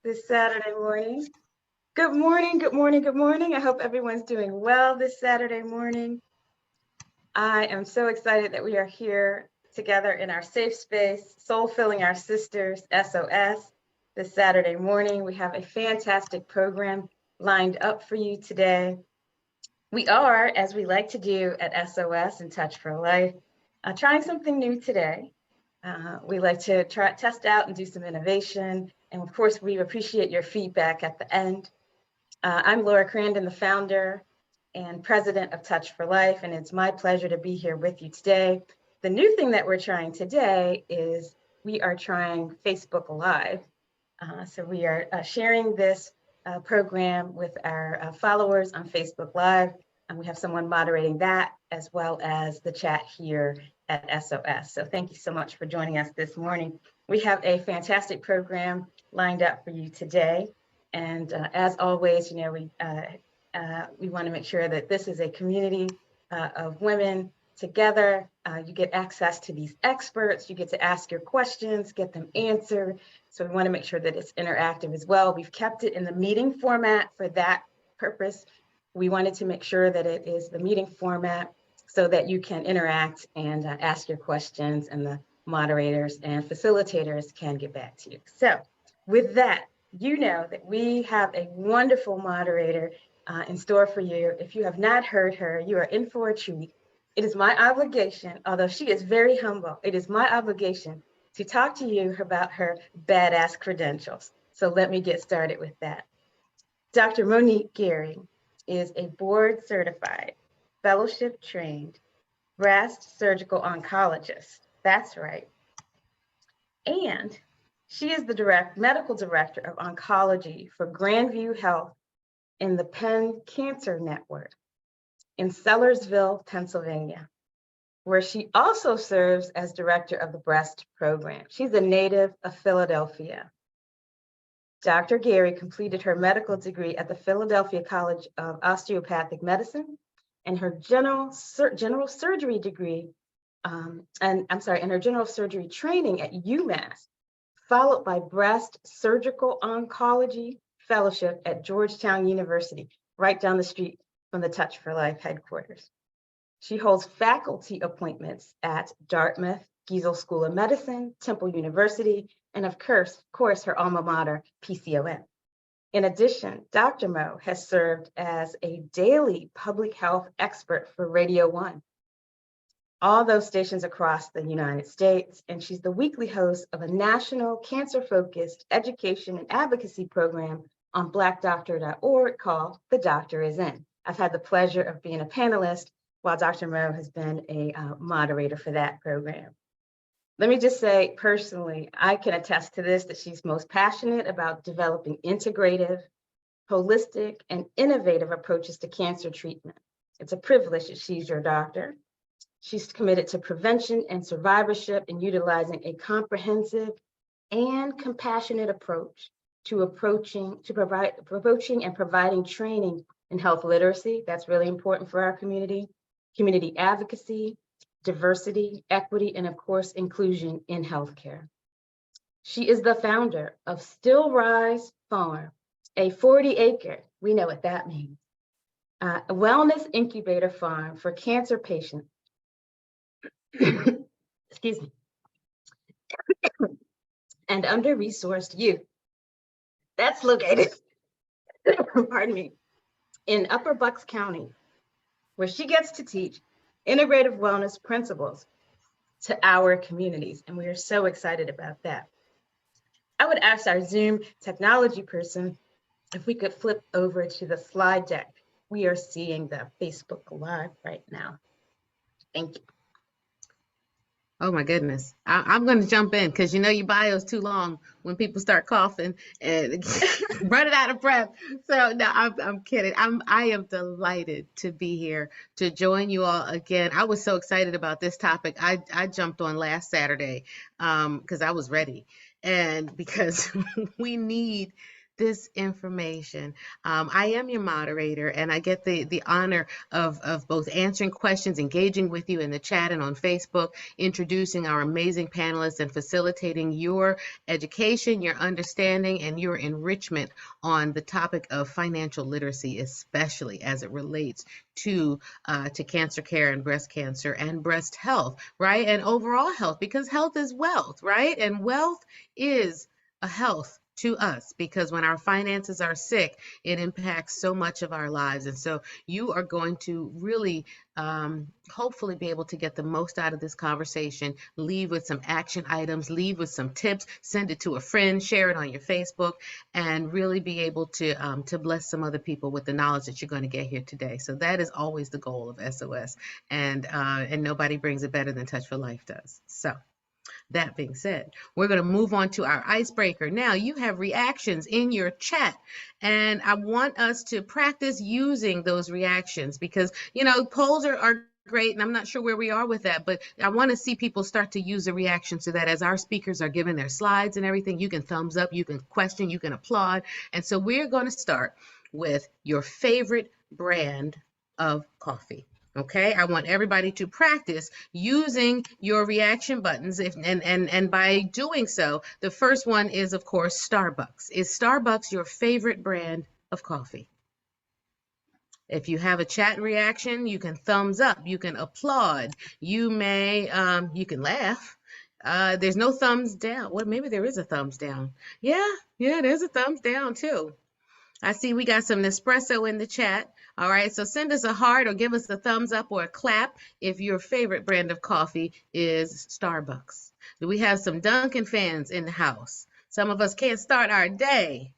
this Saturday morning. Good morning, good morning, good morning. I hope everyone's doing well this Saturday morning. I am so excited that we are here together in our safe space, Soul Filling Our Sisters, SOS, this Saturday morning. We have a fantastic program lined up for you today. We are, as we like to do at SOS and Touch for Life, trying something new today. We like to test out and do some innovation. And of course, we appreciate your feedback at the end. I'm Laura Crandon, the founder and president of Touch for Life, and it's my pleasure to be here with you today. The new thing that we're trying today is we are trying Facebook Live. So we are sharing this program with our followers on Facebook Live, and we have someone moderating that as well as the chat here at SOS. So thank you so much for joining us this morning. We have a fantastic program lined up for you today. And as always, you know, we want to make sure that this is a community of women together. You get access to these experts. You get to ask your questions, get them answered. So we want to make sure that it's interactive as well. We've kept it in the meeting format for that purpose. We wanted to make sure that it is the meeting format so that you can interact and ask your questions, and the moderators and facilitators can get back to you. So with that, you know that we have a wonderful moderator in store for you. If you have not heard her, you are in for a treat. It is my obligation, although she is very humble, it is my obligation to talk to you about her badass credentials. So let me get started with that. Dr. Monique Gary is a board certified, fellowship trained breast surgical oncologist. That's right. And she is the medical director of oncology for Grandview Health in the Penn Cancer Network in Sellersville, Pennsylvania, where she also serves as director of the breast program. She's a native of Philadelphia. Dr. Gary completed her medical degree at the Philadelphia College of Osteopathic Medicine and her general surgery degree, and her general surgery training at UMass, followed by breast surgical oncology fellowship at Georgetown University, right down the street from the Touch for Life headquarters. She holds faculty appointments at Dartmouth, Giesel School of Medicine, Temple University, and of course, her alma mater, PCOM. In addition, Dr. Mo has served as a daily public health expert for Radio 1, all those stations across the United States, and she's the weekly host of a national cancer-focused education and advocacy program on blackdoctor.org called The Doctor Is In. I've had the pleasure of being a panelist while Dr. Mo has been a moderator for that program. Let me just say personally, I can attest to this, that she's most passionate about developing integrative, holistic, and innovative approaches to cancer treatment. It's a privilege that she's your doctor. She's committed to prevention and survivorship and utilizing a comprehensive and compassionate approach to providing training in health literacy. That's really important for our community advocacy, diversity, equity, and of course, inclusion in healthcare. She is the founder of Still Rise Farm, a 40-acre, we know what that means, a wellness incubator farm for cancer patients. Excuse me. And under-resourced youth. That's located, pardon me, in Upper Bucks County, where she gets to teach integrative wellness principles to our communities. And we are so excited about that. I would ask our Zoom technology person if we could flip over to the slide deck. We are seeing the Facebook Live right now. Thank you. Oh my goodness. I'm going to jump in because you know your bio is too long when people start coughing and running out of breath. So no, I'm kidding. I am delighted to be here to join you all again. I was so excited about this topic. I jumped on last Saturday because I was ready, and because we need this information. I am your moderator, and I get the honor of both answering questions, engaging with you in the chat and on Facebook, introducing our amazing panelists, and facilitating your education, your understanding, and your enrichment on the topic of financial literacy, especially as it relates to cancer care and breast health, right? And overall health, because health is wealth, right? And wealth is a health to us, because when our finances are sick, it impacts so much of our lives. And so you are going to really hopefully be able to get the most out of this conversation, leave with some action items, leave with some tips, send it to a friend, share it on your Facebook, and really be able to bless some other people with the knowledge that you're going to get here today. So that is always the goal of SOS, and nobody brings it better than Touch for Life does. So that being said, we're going to move on to our icebreaker. Now, you have reactions in your chat, and I want us to practice using those reactions because, polls are great, and I'm not sure where we are with that, but I want to see people start to use the reaction so that as our speakers are giving their slides and everything, you can thumbs up, you can question, you can applaud. And so we're going to start with your favorite brand of coffee. Okay, I want everybody to practice using your reaction buttons. And by doing so, the first one is, of course, Starbucks. Is Starbucks your favorite brand of coffee? If you have a chat reaction, you can thumbs up, you can applaud, you can laugh. There's no thumbs down. Well, maybe there is a thumbs down. Yeah, there's a thumbs down too. I see we got some Nespresso in the chat. All right, so send us a heart or give us a thumbs up or a clap if your favorite brand of coffee is Starbucks. Do we have some Dunkin' fans in the house? Some of us can't start our day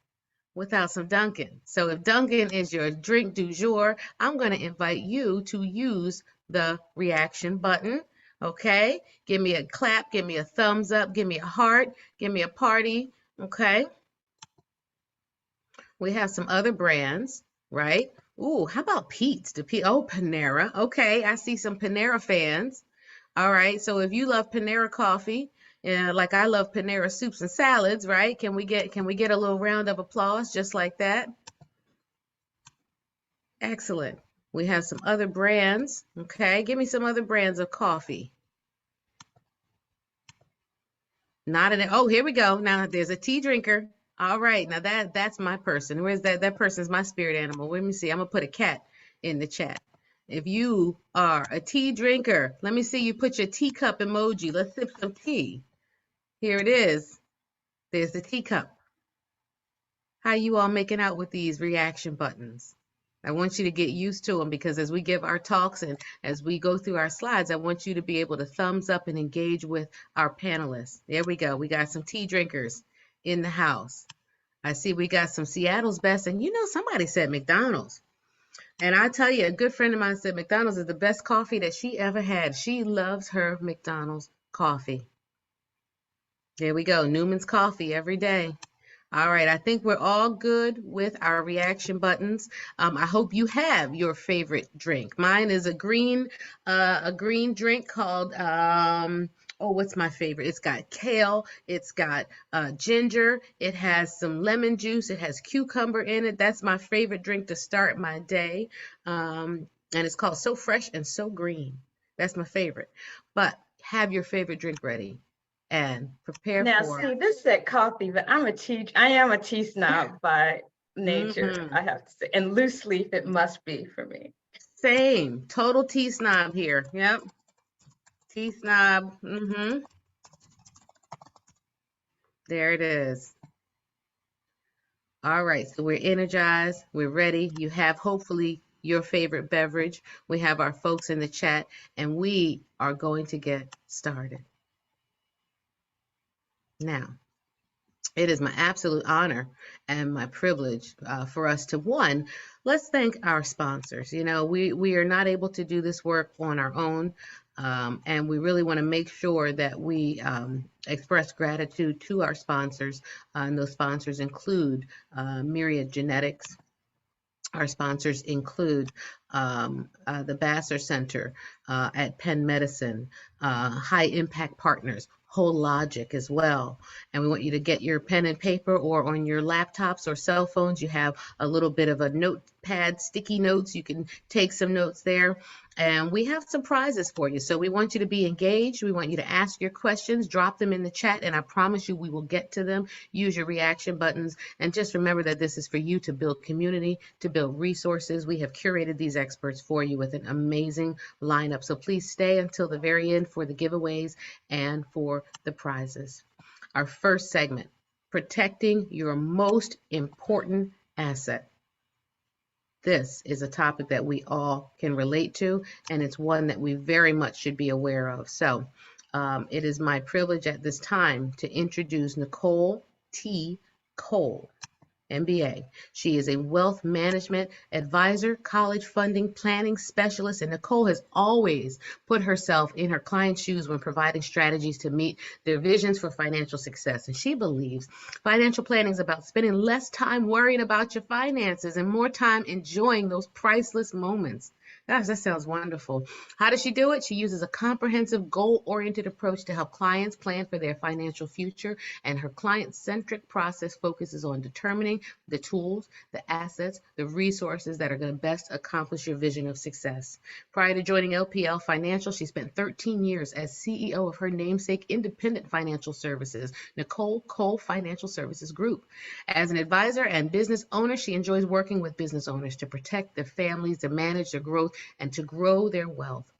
without some Dunkin'. So if Dunkin' is your drink du jour, I'm going to invite you to use the reaction button. Okay, give me a clap, give me a thumbs up, give me a heart, give me a party. Okay. We have some other brands, right? Ooh, how about Pete's? Panera. Okay, I see some Panera fans. All right, so if you love Panera coffee, like I love Panera soups and salads, right? Can we get a little round of applause just like that? Excellent. We have some other brands. Okay, give me some other brands of coffee. Oh, here we go. Now there's a tea drinker. All right, now that's my person. Where's that? That person's my spirit animal. Let me see. I'm gonna put a cat in the chat. If you are a tea drinker, let me see you put your teacup emoji. Let's sip some tea. Here it is. There's the teacup. How you all making out with these reaction buttons? I want you to get used to them because as we give our talks and as we go through our slides, I want you to be able to thumbs up and engage with our panelists. There we go. We got some tea drinkers in the house. I see we got some Seattle's best, and somebody said McDonald's. And I tell you, a good friend of mine said McDonald's is the best coffee that she ever had. She loves her McDonald's coffee. There we go. Newman's coffee every day. All right, I think we're all good with our reaction buttons. I hope you have your favorite drink. Mine is a green drink called what's my favorite? It's got kale, it's got ginger, it has some lemon juice, it has cucumber in it. That's my favorite drink to start my day. And it's called So Fresh and So Green. That's my favorite. But have your favorite drink ready and prepare now, for. see, this said coffee, but I am a tea snob by nature, I have to say. And loose leaf, it must be for me. Same. Total tea snob here. Yep. Tea snob. There it is. All right, so we're energized. We're ready. You have hopefully your favorite beverage. We have our folks in the chat, and we are going to get started. Now, it is my absolute honor and my privilege for us to, let's thank our sponsors. We are not able to do this work on our own, and we really want to make sure that we express gratitude to our sponsors. And those sponsors include Myriad Genetics. Our sponsors include the Vassar Center at Penn Medicine, High Impact Partners, whole logic as well. And we want you to get your pen and paper, or on your laptops or cell phones, you have a little bit of a notepad, sticky notes. You can take some notes there. And we have some prizes for you. So we want you to be engaged. We want you to ask your questions, drop them in the chat, and I promise you we will get to them. Use your reaction buttons. And just remember that this is for you to build community, to build resources. We have curated these experts for you with an amazing lineup. So please stay until the very end for the giveaways and for the prizes. Our first segment, protecting your most important asset. This is a topic that we all can relate to, and it's one that we very much should be aware of. So it is my privilege at this time to introduce Nicole T. Cole, MBA. She is a wealth management advisor, college funding planning specialist, and Nicole has always put herself in her client's shoes when providing strategies to meet their visions for financial success. And she believes financial planning is about spending less time worrying about your finances and more time enjoying those priceless moments. Gosh, that sounds wonderful. How does she do it? She uses a comprehensive, goal-oriented approach to help clients plan for their financial future, and her client-centric process focuses on determining the tools, the assets, the resources that are going to best accomplish your vision of success. Prior to joining LPL Financial, she spent 13 years as CEO of her namesake independent financial services, Nicole Cole Financial Services Group. As an advisor and business owner, she enjoys working with business owners to protect their families, to manage their growth, and to grow their wealth.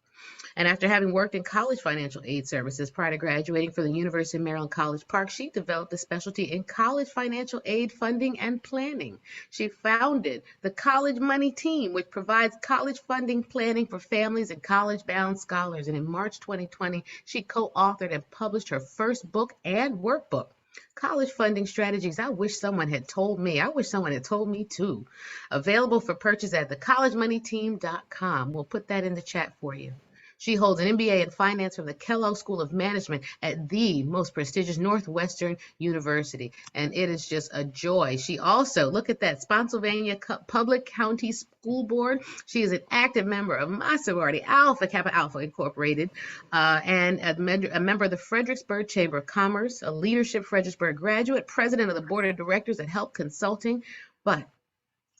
And after having worked in college financial aid services prior to graduating from the University of Maryland College Park, she developed a specialty in college financial aid funding and planning. She founded the College Money Team, which provides college funding planning for families and college-bound scholars. And in March 2020, she co-authored and published her first book and workbook, College Funding Strategies. I wish someone had told me. I wish someone had told me too. Available for purchase at thecollegemoneyteam.com. We'll put that in the chat for you. She holds an MBA in finance from the Kellogg School of Management at the most prestigious Northwestern University. And it is just a joy. She also, look at that, Spotsylvania Public County School Board. She is an active member of my sorority, Alpha Kappa Alpha Incorporated, and a member of the Fredericksburg Chamber of Commerce, a leadership Fredericksburg graduate, president of the board of directors at Help Consulting. But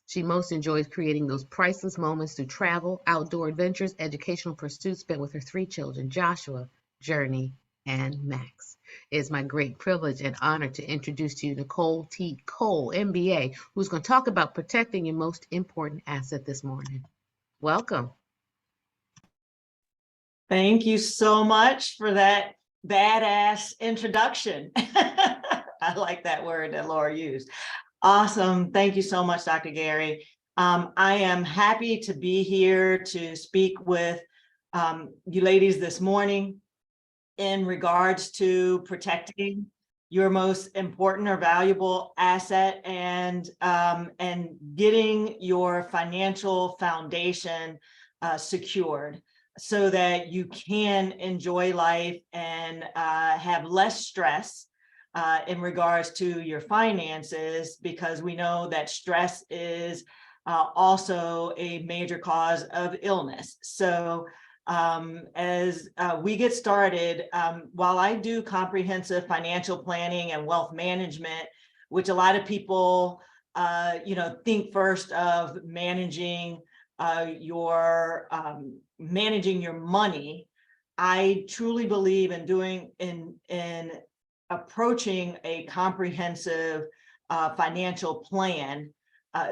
she most enjoys creating those priceless moments through travel, outdoor adventures, educational pursuits spent with her 3 children, Joshua, Journey, and Max. It is my great privilege and honor to introduce to you Nicole T. Cole, MBA, who's going to talk about protecting your most important asset this morning. Welcome. Thank you so much for that badass introduction. I like that word that Laura used. Awesome. Thank you so much, Dr. Gary. I am happy to be here to speak with you ladies this morning in regards to protecting your most important or valuable asset and getting your financial foundation secured so that you can enjoy life and have less stress in regards to your finances, because we know that stress is also a major cause of illness. So as we get started, while I do comprehensive financial planning and wealth management, which a lot of people, think first of managing your money, I truly believe in doing in approaching a comprehensive financial plan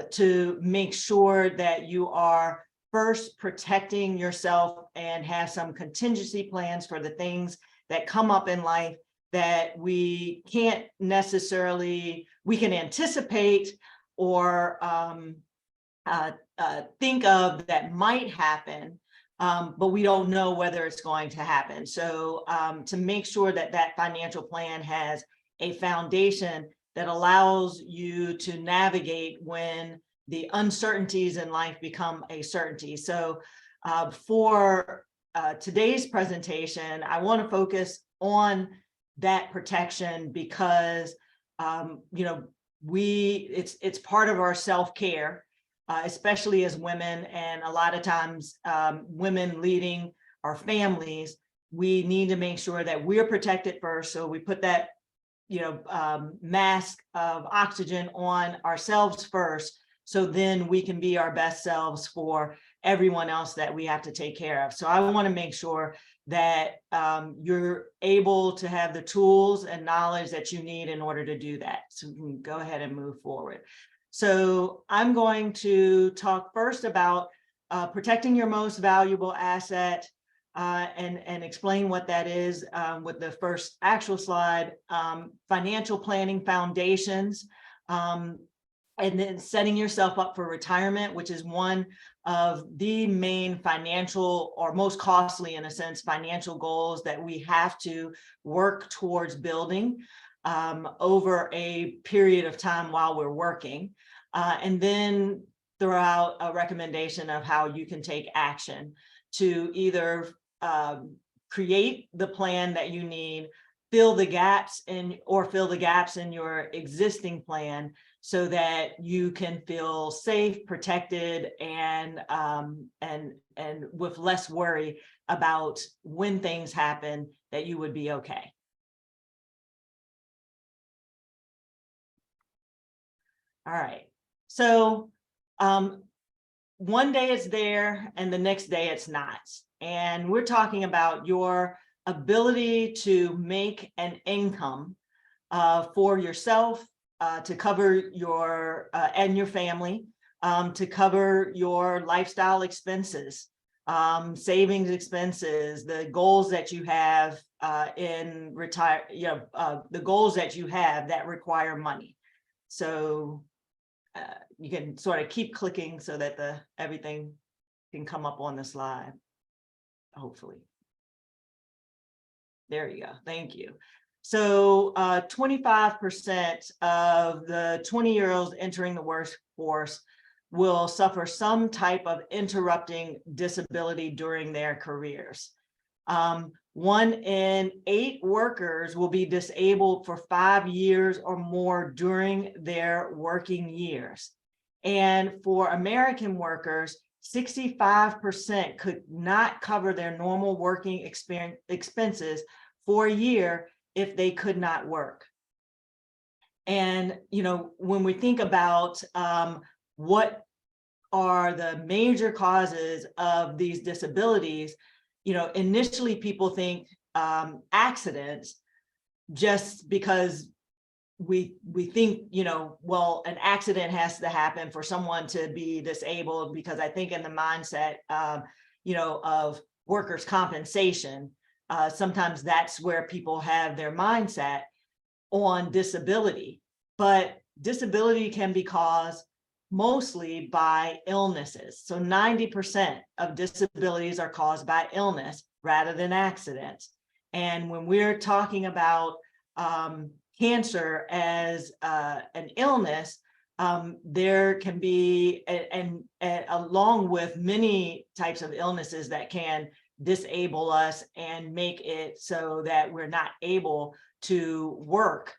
to make sure that you are first protecting yourself and have some contingency plans for the things that come up in life that we can't necessarily, we can anticipate or think of that might happen, but we don't know whether it's going to happen. So to make sure that that financial plan has a foundation that allows you to navigate when the uncertainties in life become a certainty. So for today's presentation, I want to focus on that protection because, it's part of our self-care. Especially as women, and a lot of times women leading our families, we need to make sure that we're protected first. So we put that, mask of oxygen on ourselves first, so then we can be our best selves for everyone else that we have to take care of. So I want to make sure that you're able to have the tools and knowledge that you need in order to do that. So we can go ahead and move forward. So I'm going to talk first about protecting your most valuable asset, and explain what that is with the first actual slide. Financial planning foundations, and then setting yourself up for retirement, which is one of the main financial, or most costly in a sense, financial goals that we have to work towards building over a period of time while we're working. And then throw out a recommendation of how you can take action to either create the plan that you need, fill the gaps in your existing plan, so that you can feel safe, protected, and with less worry about when things happen, that you would be okay. All right. So one day it's there and the next day it's not. And we're talking about your ability to make an income for yourself, to cover your and your family, to cover your lifestyle expenses, savings expenses, the goals that you have in retire, the goals that you have that require money. So you can sort of keep clicking so that everything can come up on the slide, hopefully. There you go. Thank you. So 25% of the 20-year-olds entering the workforce will suffer some type of interrupting disability during their careers. 1 in 8 workers will be disabled for 5 years or more during their working years. And for American workers, 65% could not cover their normal working expenses for a year if they could not work. And, when we think about what are the major causes of these disabilities, initially people think accidents, just because we think, well, an accident has to happen for someone to be disabled, because I think in the mindset, of workers' compensation, sometimes that's where people have their mindset on disability. But disability can be caused mostly by illnesses. So 90% of disabilities are caused by illness rather than accidents. And when we're talking about cancer as an illness, there can be, and along with many types of illnesses that can disable us and make it so that we're not able to work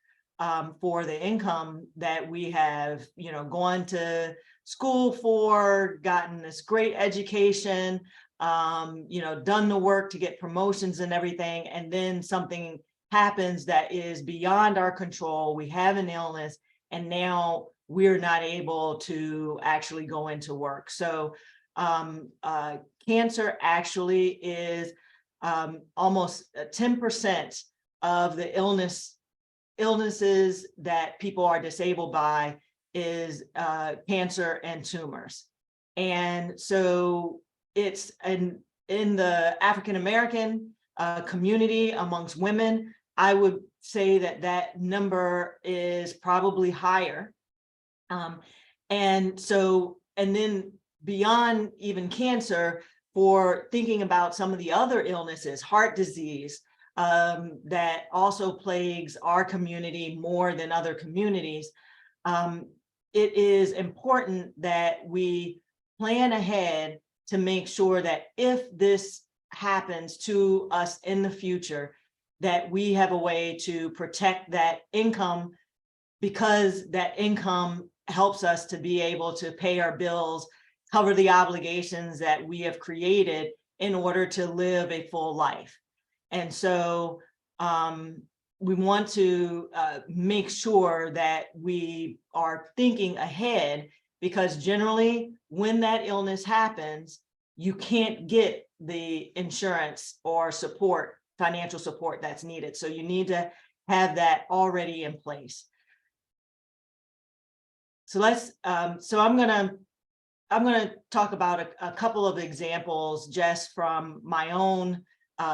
for the income that we have, gone to school for, gotten this great education, done the work to get promotions and everything, and then something happens that is beyond our control. We have an illness, and now we're not able to actually go into work. So cancer actually is almost 10% of the illnesses that people are disabled by is cancer and tumors. And so it's in the African-American community amongst women, I would say that number is probably higher. And then beyond even cancer, for thinking about some of the other illnesses, heart disease, that also plagues our community more than other communities, it is important that we plan ahead to make sure that if this happens to us in the future, that we have a way to protect that income, because that income helps us to be able to pay our bills, cover the obligations that we have created in order to live a full life. And so we want to make sure that we are thinking ahead, because generally when that illness happens, you can't get the insurance or support, financial support that's needed. So you need to have that already in place. So I'm gonna talk about a couple of examples just from my own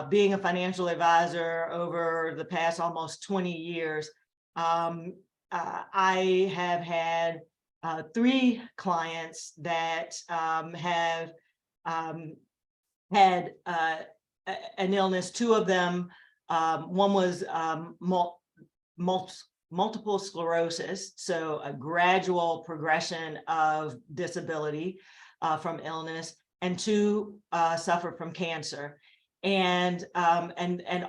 being a financial advisor over the past almost 20 years. I have had 3 clients that have had an illness. 2 of them, one was multiple sclerosis, so a gradual progression of disability from illness, and 2 suffered from cancer. And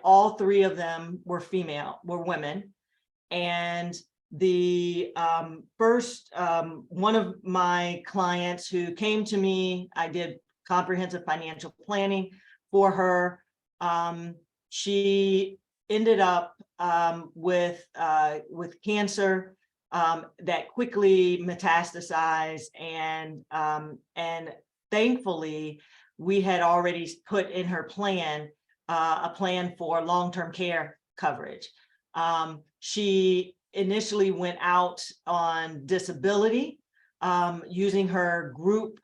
all 3 of them were women. And the first one of my clients who came to me, I did comprehensive financial planning for her. She ended up with cancer that quickly metastasized, and thankfully we had already put in her plan a plan for long-term care coverage. She initially went out on disability using her group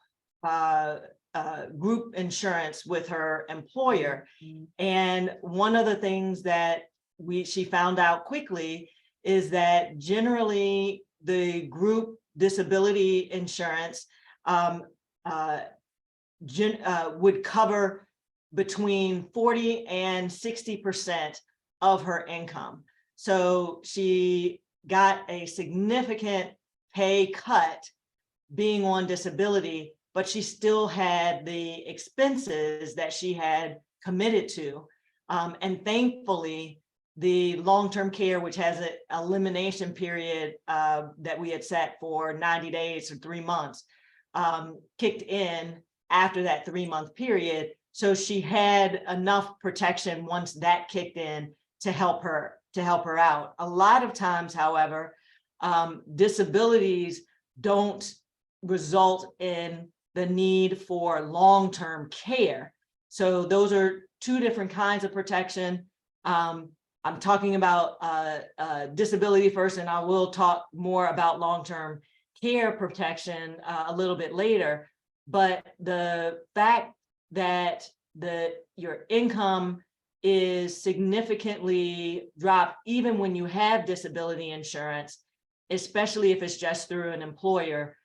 insurance with her employer. And one of the things that she found out quickly is that generally the group disability insurance would cover between 40 and 60% of her income. So she got a significant pay cut being on disability, but she still had the expenses that she had committed to. And thankfully, the long-term care, which has an elimination period that we had set for 90 days or 3 months, kicked in after that 3-month period. So she had enough protection once that kicked in to help her out. A lot of times, however, disabilities don't result in the need for long-term care. So those are 2 different kinds of protection. I'm talking about disability first, and I will talk more about long-term care protection a little bit later. But the fact that your income is significantly dropped even when you have disability insurance, especially if it's just through an employer,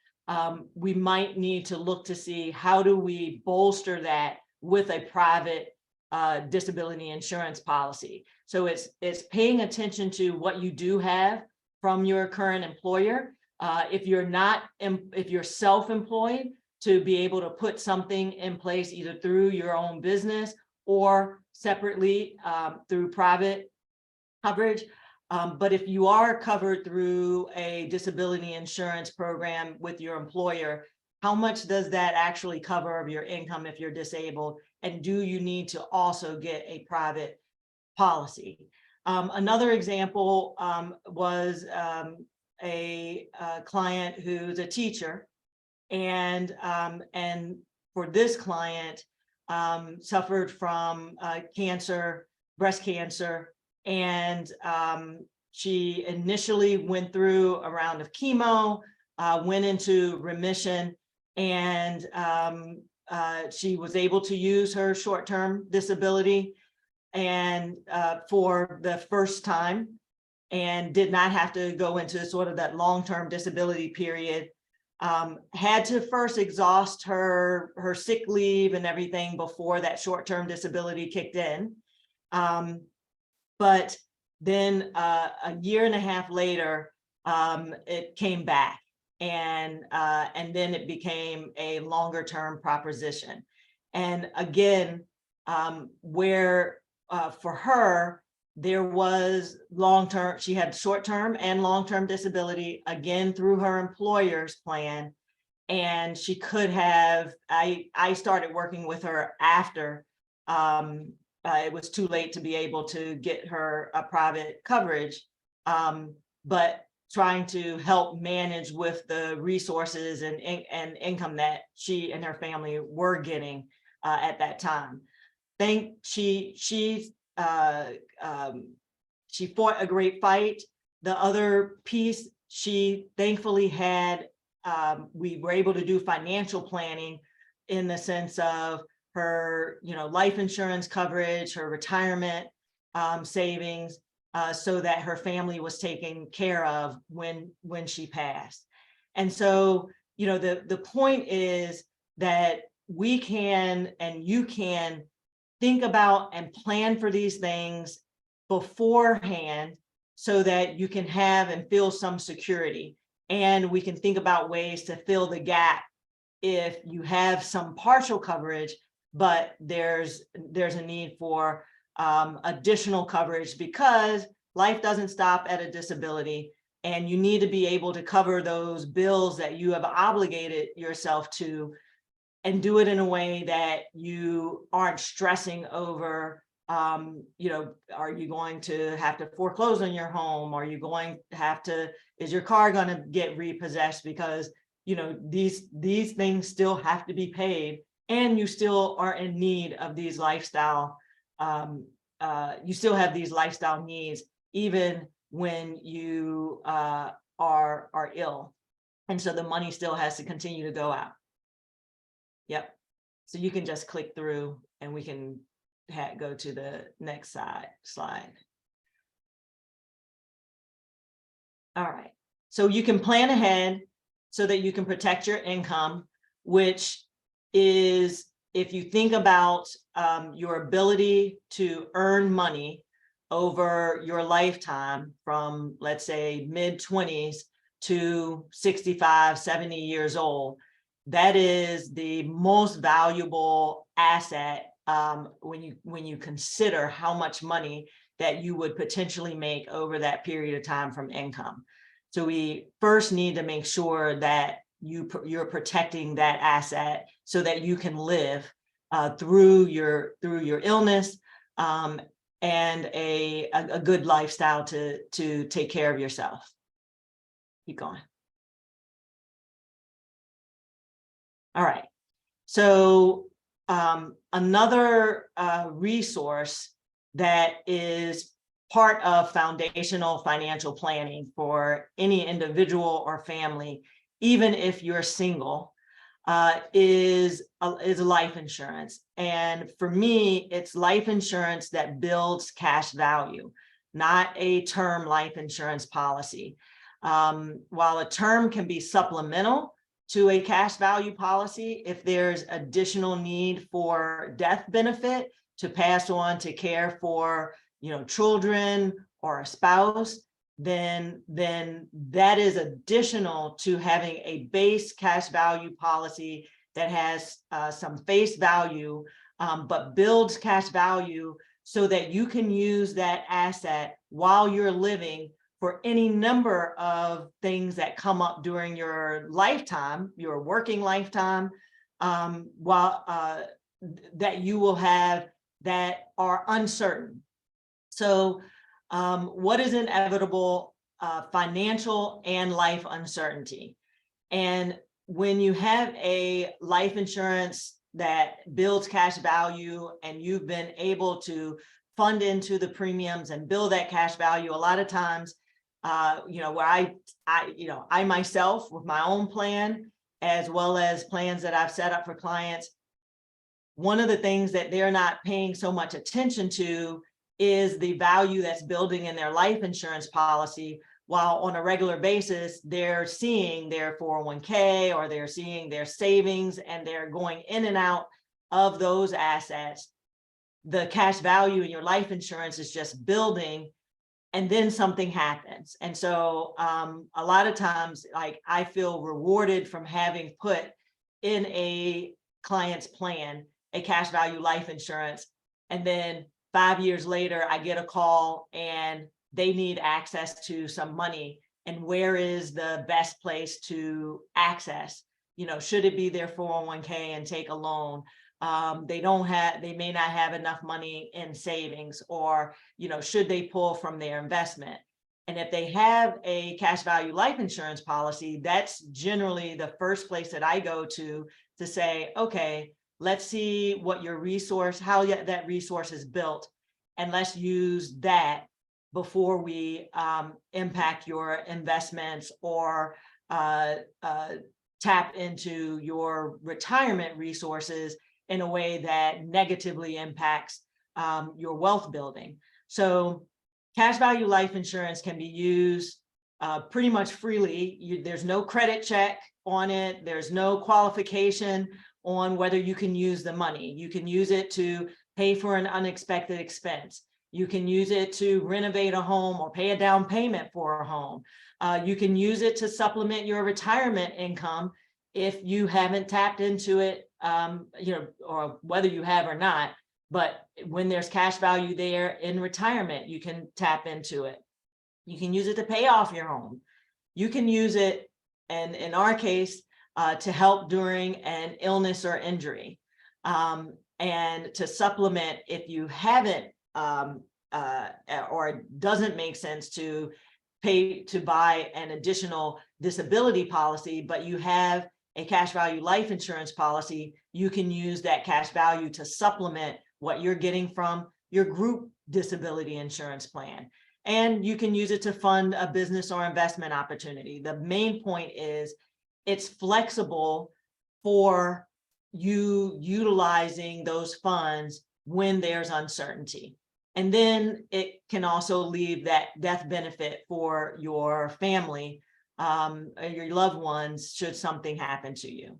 we might need to look to see how do we bolster that with a private disability insurance policy. So it's paying attention to what you do have from your current employer. If you're self-employed, to be able to put something in place either through your own business or separately through private coverage. But if you are covered through a disability insurance program with your employer, how much does that actually cover of your income if you're disabled? And do you need to also get a private policy? Another example was a client who's a teacher, and for this client suffered from cancer, breast cancer, and she initially went through a round of chemo, went into remission, and she was able to use her short-term disability and for the first time, and did not have to go into sort of that long-term disability period. Had to first exhaust her sick leave and everything before that short-term disability kicked in. But then a year and a half later, it came back, and then it became a longer-term proposition. And again, where for her, there was long-term, she had short-term and long-term disability, again, through her employer's plan. And she could have, I started working with her after it was too late to be able to get her a private coverage, but trying to help manage with the resources and income that she and her family were getting at that time. She fought a great fight. The other piece, she thankfully had, we were able to do financial planning in the sense of her, life insurance coverage, her retirement savings, so that her family was taken care of when she passed. And so, the point is that we can, and you can, think about and plan for these things beforehand so that you can have and feel some security. And we can think about ways to fill the gap if you have some partial coverage, but there's a need for additional coverage, because life doesn't stop at a disability, and you need to be able to cover those bills that you have obligated yourself to, and do it in a way that you aren't stressing over, are you going to have to foreclose on your home? Are you going to have to, is your car going to get repossessed? Because, these things still have to be paid, and you still are in need of these lifestyle, you still have these lifestyle needs, even when you are ill. And so the money still has to continue to go out. Yep. So you can just click through and we can go to the next slide. All right. So you can plan ahead so that you can protect your income, which is, if you think about your ability to earn money over your lifetime from, let's say, mid-20s to 65, 70 years old, that is the most valuable asset when you consider how much money that you would potentially make over that period of time from income. So we first need to make sure that you're protecting that asset so that you can live through your illness, and a good lifestyle to take care of yourself. Keep going. All right. So another resource that is part of foundational financial planning for any individual or family, even if you're single, is life insurance. And for me, it's life insurance that builds cash value, not a term life insurance policy. While a term can be supplemental to a cash value policy, if there's additional need for death benefit to pass on to care for, children or a spouse, then that is additional to having a base cash value policy that has some face value, but builds cash value so that you can use that asset while you're living for any number of things that come up during your lifetime, your working lifetime, that you will have that are uncertain. So what is inevitable? Financial and life uncertainty. And when you have a life insurance that builds cash value and you've been able to fund into the premiums and build that cash value, a lot of times, where I myself, with my own plan, as well as plans that I've set up for clients, one of the things that they're not paying so much attention to is the value that's building in their life insurance policy, while on a regular basis, they're seeing their 401k or they're seeing their savings and they're going in and out of those assets. The cash value in your life insurance is just building, and then something happens. And so a lot of times, like, I feel rewarded from having put in a client's plan a cash value life insurance, and then 5 years later, I get a call and they need access to some money. And where is the best place to access? Should it be their 401k and take a loan? they may not have enough money in savings, or, should they pull from their investment? And if they have a cash value life insurance policy, that's generally the first place that I go to say, okay, let's see what your resource, how that resource is built, and let's use that before we impact your investments or tap into your retirement resources in a way that negatively impacts your wealth building. So cash value life insurance can be used pretty much freely. There's no credit check on it. There's no qualification on whether you can use the money. You can use it to pay for an unexpected expense. You can use it to renovate a home or pay a down payment for a home. You can use it to supplement your retirement income if you haven't tapped into it, or whether you have or not. But when there's cash value there in retirement, you can tap into it. You can use it to pay off your home. You can use it, and in our case, to help during an illness or injury, and to supplement if you haven't, or it doesn't make sense to buy an additional disability policy, but you have a cash value life insurance policy. You can use that cash value to supplement what you're getting from your group disability insurance plan. And you can use it to fund a business or investment opportunity. The main point is it's flexible for you utilizing those funds when there's uncertainty. And then it can also leave that death benefit for your family, your loved ones, should something happen to you.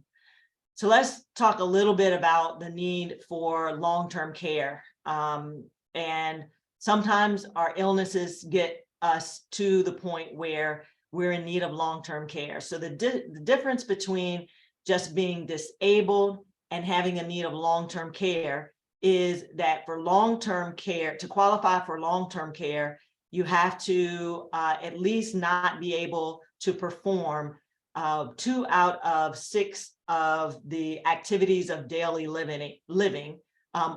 So let's talk a little bit about the need for long-term care. And sometimes our illnesses get us to the point where we're in need of long-term care. So the difference between just being disabled and having a need of long-term care is that for long-term care, to qualify for long-term care, you have to at least not be able to perform 2 out of 6 of the activities of daily living,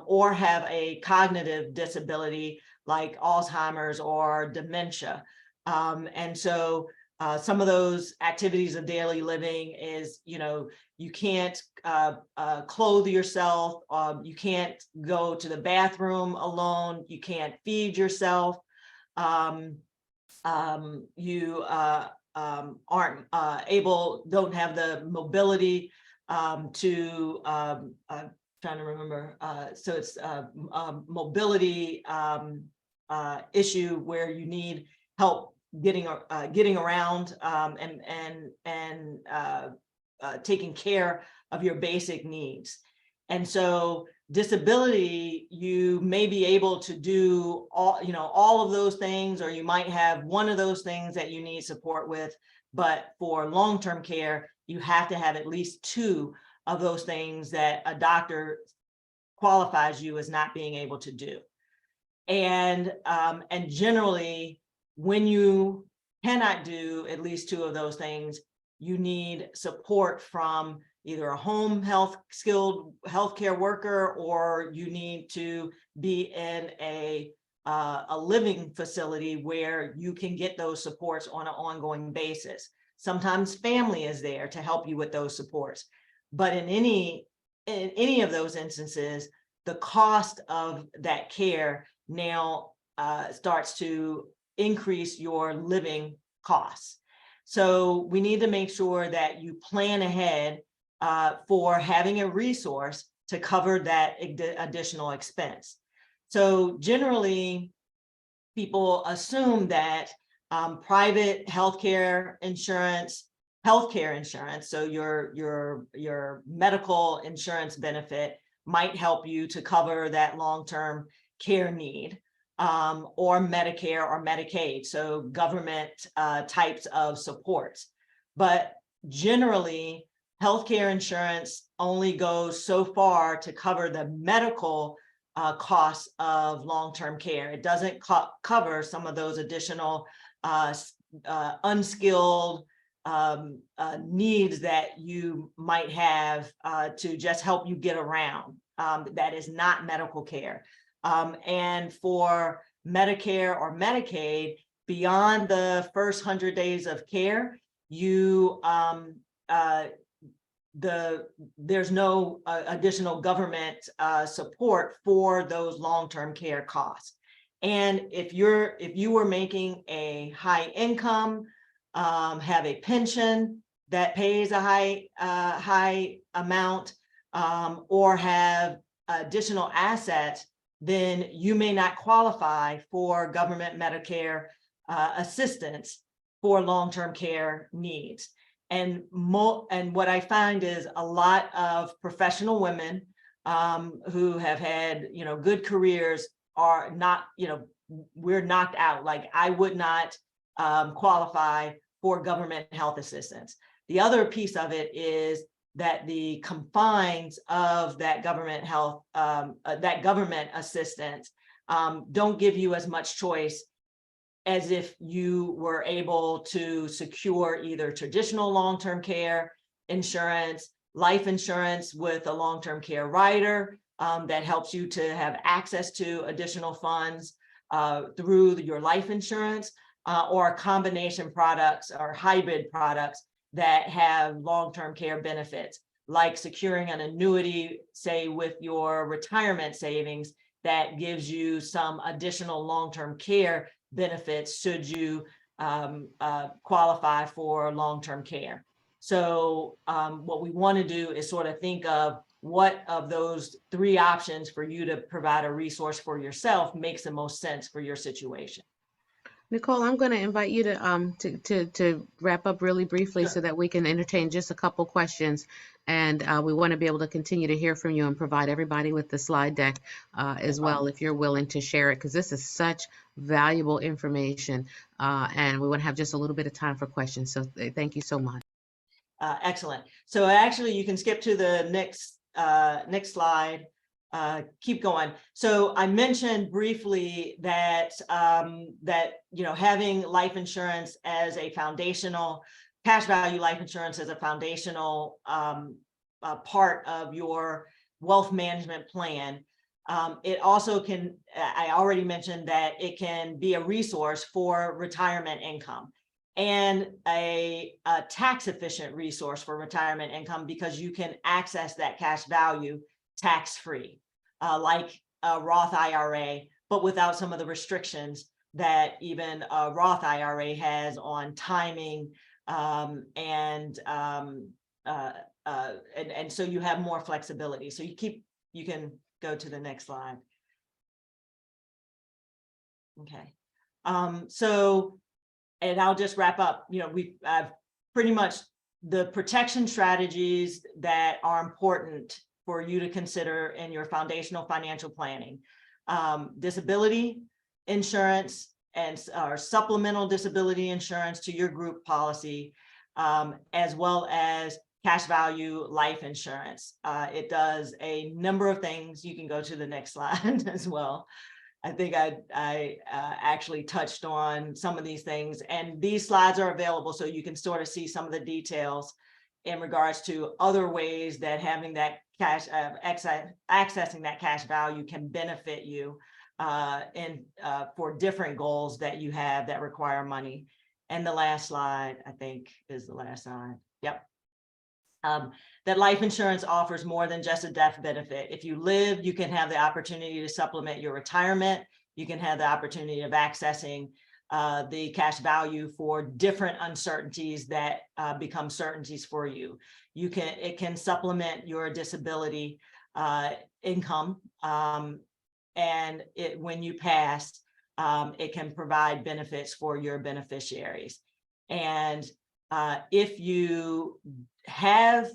or have a cognitive disability like Alzheimer's or dementia. And so some of those activities of daily living is, you can't clothe yourself, you can't go to the bathroom alone, you can't feed yourself, you aren't able, don't have the mobility to, I'm trying to remember, so it's a mobility issue where you need help getting around and taking care of your basic needs. And so disability, you may be able to do all of those things, or you might have one of those things that you need support with. But for long-term care, you have to have at least 2 of those things that a doctor qualifies you as not being able to do. And generally, when you cannot do at least 2 of those things, you need support from either a home skilled healthcare worker, or you need to be in a living facility where you can get those supports on an ongoing basis. Sometimes family is there to help you with those supports. But in any of those instances, the cost of that care now starts to increase your living costs. So we need to make sure that you plan ahead for having a resource to cover that additional expense. So generally, people assume that private healthcare insurance, so your medical insurance benefit might help you to cover that long-term care need, or Medicare or Medicaid, so government types of supports. But generally, healthcare insurance only goes so far to cover the medical costs of long-term care. It doesn't cover some of those additional unskilled needs that you might have to just help you get around. that is not medical care. And for Medicare or Medicaid, beyond the first 100 days of care, there's no additional government support for those long-term care costs. And if you were making a high income, have a pension that pays a high amount, or have additional assets, then you may not qualify for government Medicare assistance for long-term care needs. And what I find is a lot of professional women who have had, good careers are not, we're knocked out. Like, I would not qualify for government health assistance. The other piece of it is that the confines of that government health, that government assistance don't give you as much choice as if you were able to secure either traditional long-term care insurance, life insurance with a long-term care rider that helps you to have access to additional funds through your life insurance, or combination products or hybrid products that have long-term care benefits, like securing an annuity, say with your retirement savings, that gives you some additional long-term care benefits should you qualify for long-term care. So what we want to do is sort of think of what of those three options for you to provide a resource for yourself makes the most sense for your situation. Nicole, I'm going to invite you to wrap up really briefly so that we can entertain just a couple questions. And we want to be able to continue to hear from you and provide everybody with the slide deck as well, if you're willing to share it, because this is such valuable information. And we want to have just a little bit of time for questions. So thank you so much. Excellent. So actually, you can skip to the next slide. Keep going. So I mentioned briefly that having life insurance as a foundational, cash value life insurance as a foundational part of your wealth management plan. It also can, I already mentioned that it can be a resource for retirement income, and a tax efficient resource for retirement income, because you can access that cash value tax-free, like a Roth IRA, but without some of the restrictions that even a Roth IRA has on timing, and so you have more flexibility. So you can go to the next slide. Okay. And I'll just wrap up. We've pretty much the protection strategies that are important for you to consider in your foundational financial planning: disability insurance or supplemental disability insurance to your group policy, as well as cash value life insurance. It does a number of things. You can go to the next slide as well. I think I actually touched on some of these things, and these slides are available so you can sort of see some of the details in regards to other ways that having that cash, accessing that cash value can benefit you for different goals that you have that require money. And the last slide, I think, is the last slide. Yep. That life insurance offers more than just a death benefit. If you live, you can have the opportunity to supplement your retirement. You can have the opportunity of accessing the cash value for different uncertainties that become certainties for you. It can supplement your disability income, and when you pass, it can provide benefits for your beneficiaries. And if you have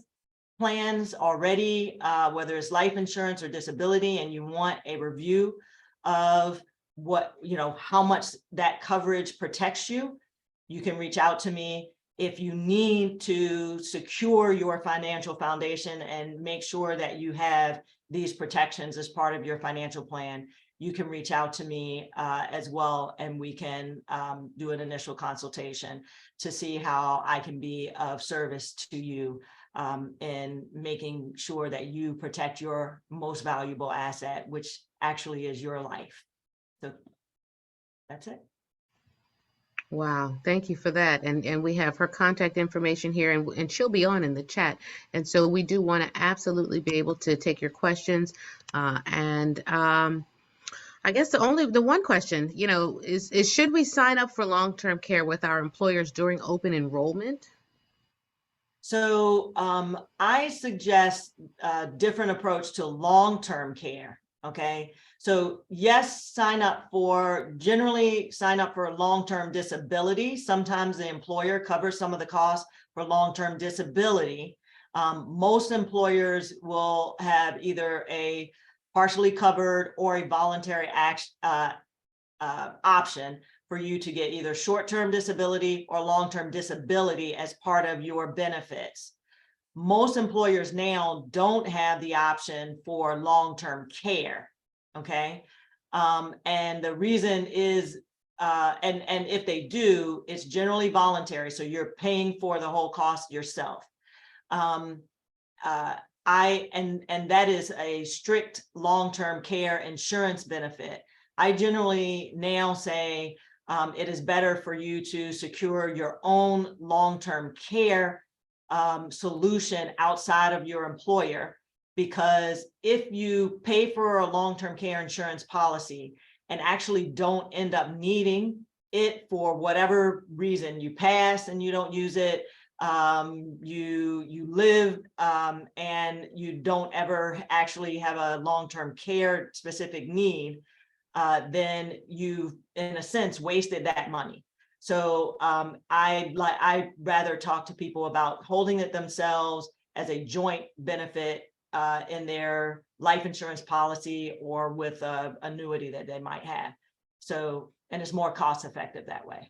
plans already, whether it's life insurance or disability, and you want a review of how much that coverage protects you, you can reach out to me. If you need to secure your financial foundation and make sure that you have these protections as part of your financial plan, you can reach out to me as well, and we can do an initial consultation to see how I can be of service to you in making sure that you protect your most valuable asset, which actually is your life. So that's it. Wow, thank you for that. And we have her contact information here, and she'll be on in the chat. And so we do want to absolutely be able to take your questions. I guess the one question, is should we sign up for long-term care with our employers during open enrollment? So I suggest a different approach to long-term care. Okay. So yes, generally sign up for long-term disability. Sometimes the employer covers some of the costs for long-term disability. Most employers will have either a partially covered or a voluntary option for you to get either short-term disability or long-term disability as part of your benefits. Most employers now don't have the option for long-term care. Okay. And the reason is, and if they do, it's generally voluntary. So you're paying for the whole cost yourself. And that is a strict long-term care insurance benefit. I generally now say it is better for you to secure your own long-term care solution outside of your employer, because if you pay for a long-term care insurance policy and actually don't end up needing it for whatever reason, you pass and you don't use it, you live and you don't ever actually have a long-term care specific need, then you've in a sense wasted that money. So I'd rather talk to people about holding it themselves as a joint benefit in their life insurance policy or with an annuity that they might have. So, and it's more cost effective that way.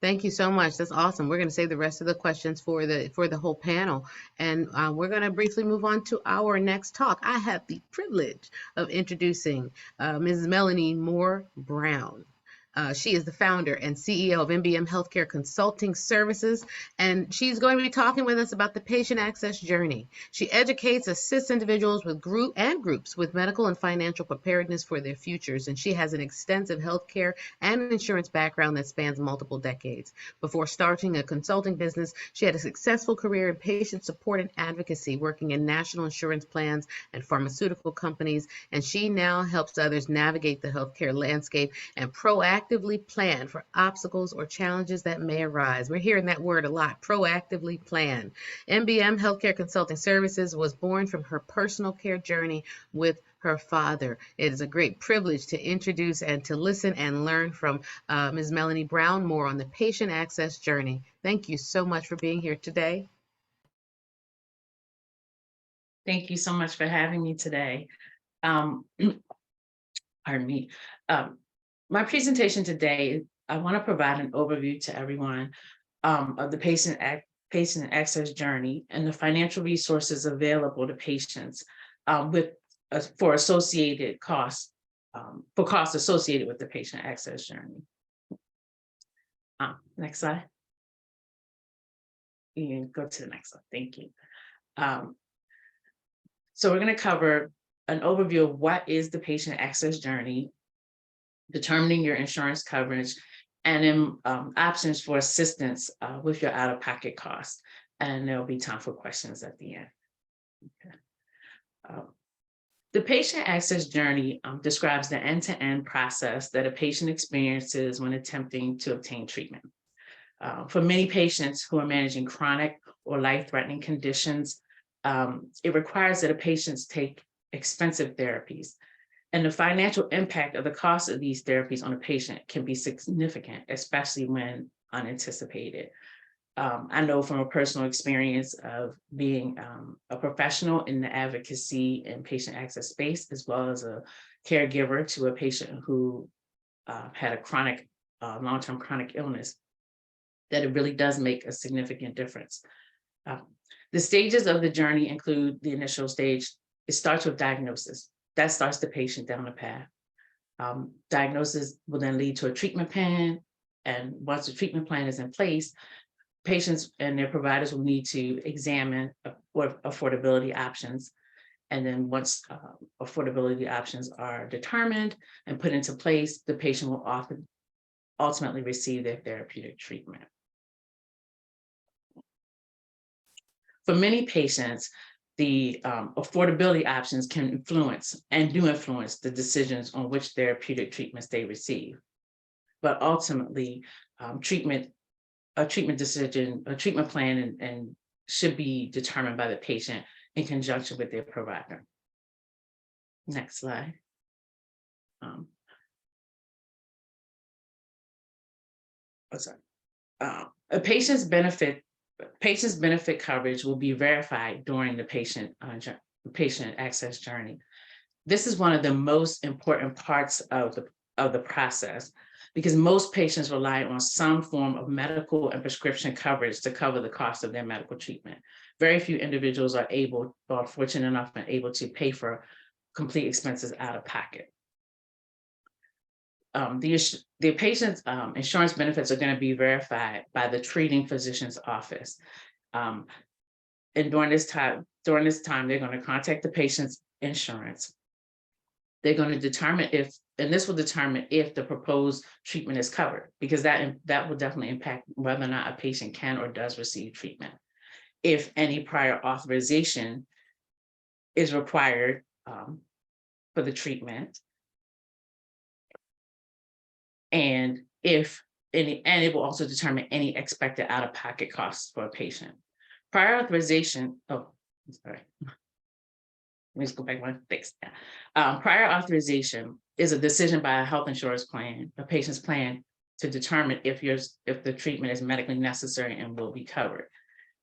Thank you so much. That's awesome. We're going to save the rest of the questions for the whole panel, and we're going to briefly move on to our next talk. I have the privilege of introducing Mrs. Melanie Moore Brown. She is the founder and CEO of MBM Healthcare Consulting Services, and she's going to be talking with us about the patient access journey. She educates, assists individuals with groups with medical and financial preparedness for their futures, and she has an extensive healthcare and insurance background that spans multiple decades. Before starting a consulting business, she had a successful career in patient support and advocacy, working in national insurance plans and pharmaceutical companies, and she now helps others navigate the healthcare landscape and proactively plan for obstacles or challenges that may arise. We're hearing that word a lot, proactively plan. MBM Healthcare Consulting Services was born from her personal care journey with her father. It is a great privilege to introduce and to listen and learn from Ms. Melanie Brown more on the patient access journey. Thank you so much for being here today. Thank you so much for having me today. Pardon me. My presentation today, I want to provide an overview to everyone of the patient access journey and the financial resources available to patients for associated costs, for costs associated with the patient access journey. Next slide. You can go to the next slide. Thank you. So we're going to cover an overview of what is the patient access journey, determining your insurance coverage, and then options for assistance with your out-of-pocket costs. And there'll be time for questions at the end. Okay. The patient access journey describes the end-to-end process that a patient experiences when attempting to obtain treatment. For many patients who are managing chronic or life-threatening conditions, it requires that a patient take expensive therapies. And the financial impact of the cost of these therapies on a patient can be significant, especially when unanticipated. I know from a personal experience of being a professional in the advocacy and patient access space, as well as a caregiver to a patient who had a chronic, long-term chronic illness, that it really does make a significant difference. The stages of the journey include the initial stage, it starts with diagnosis. That starts the patient down the path. Diagnosis will then lead to a treatment plan. And once the treatment plan is in place, patients and their providers will need to examine what affordability options. And then once affordability options are determined and put into place, the patient will often ultimately receive their therapeutic treatment. For many patients, the affordability options can influence and do influence the decisions on which therapeutic treatments they receive. But ultimately, a treatment decision, a treatment plan and should be determined by the patient in conjunction with their provider. Next slide. A patient's benefit coverage will be verified during the patient access journey. This is one of the most important parts of the process, because most patients rely on some form of medical and prescription coverage to cover the cost of their medical treatment. Very few individuals are fortunate enough and able to pay for complete expenses out of pocket. The patient's insurance benefits are going to be verified by the treating physician's office. And during this time, they're going to contact the patient's insurance. They're going to determine this will determine if the proposed treatment is covered, because that will definitely impact whether or not a patient can or does receive treatment. If any prior authorization is required for the treatment, and it will also determine any expected out-of-pocket costs for a patient. Prior authorization, let me just go back one. Thanks. Prior authorization is a decision by a health insurance plan, a patient's plan, to determine if the treatment is medically necessary and will be covered.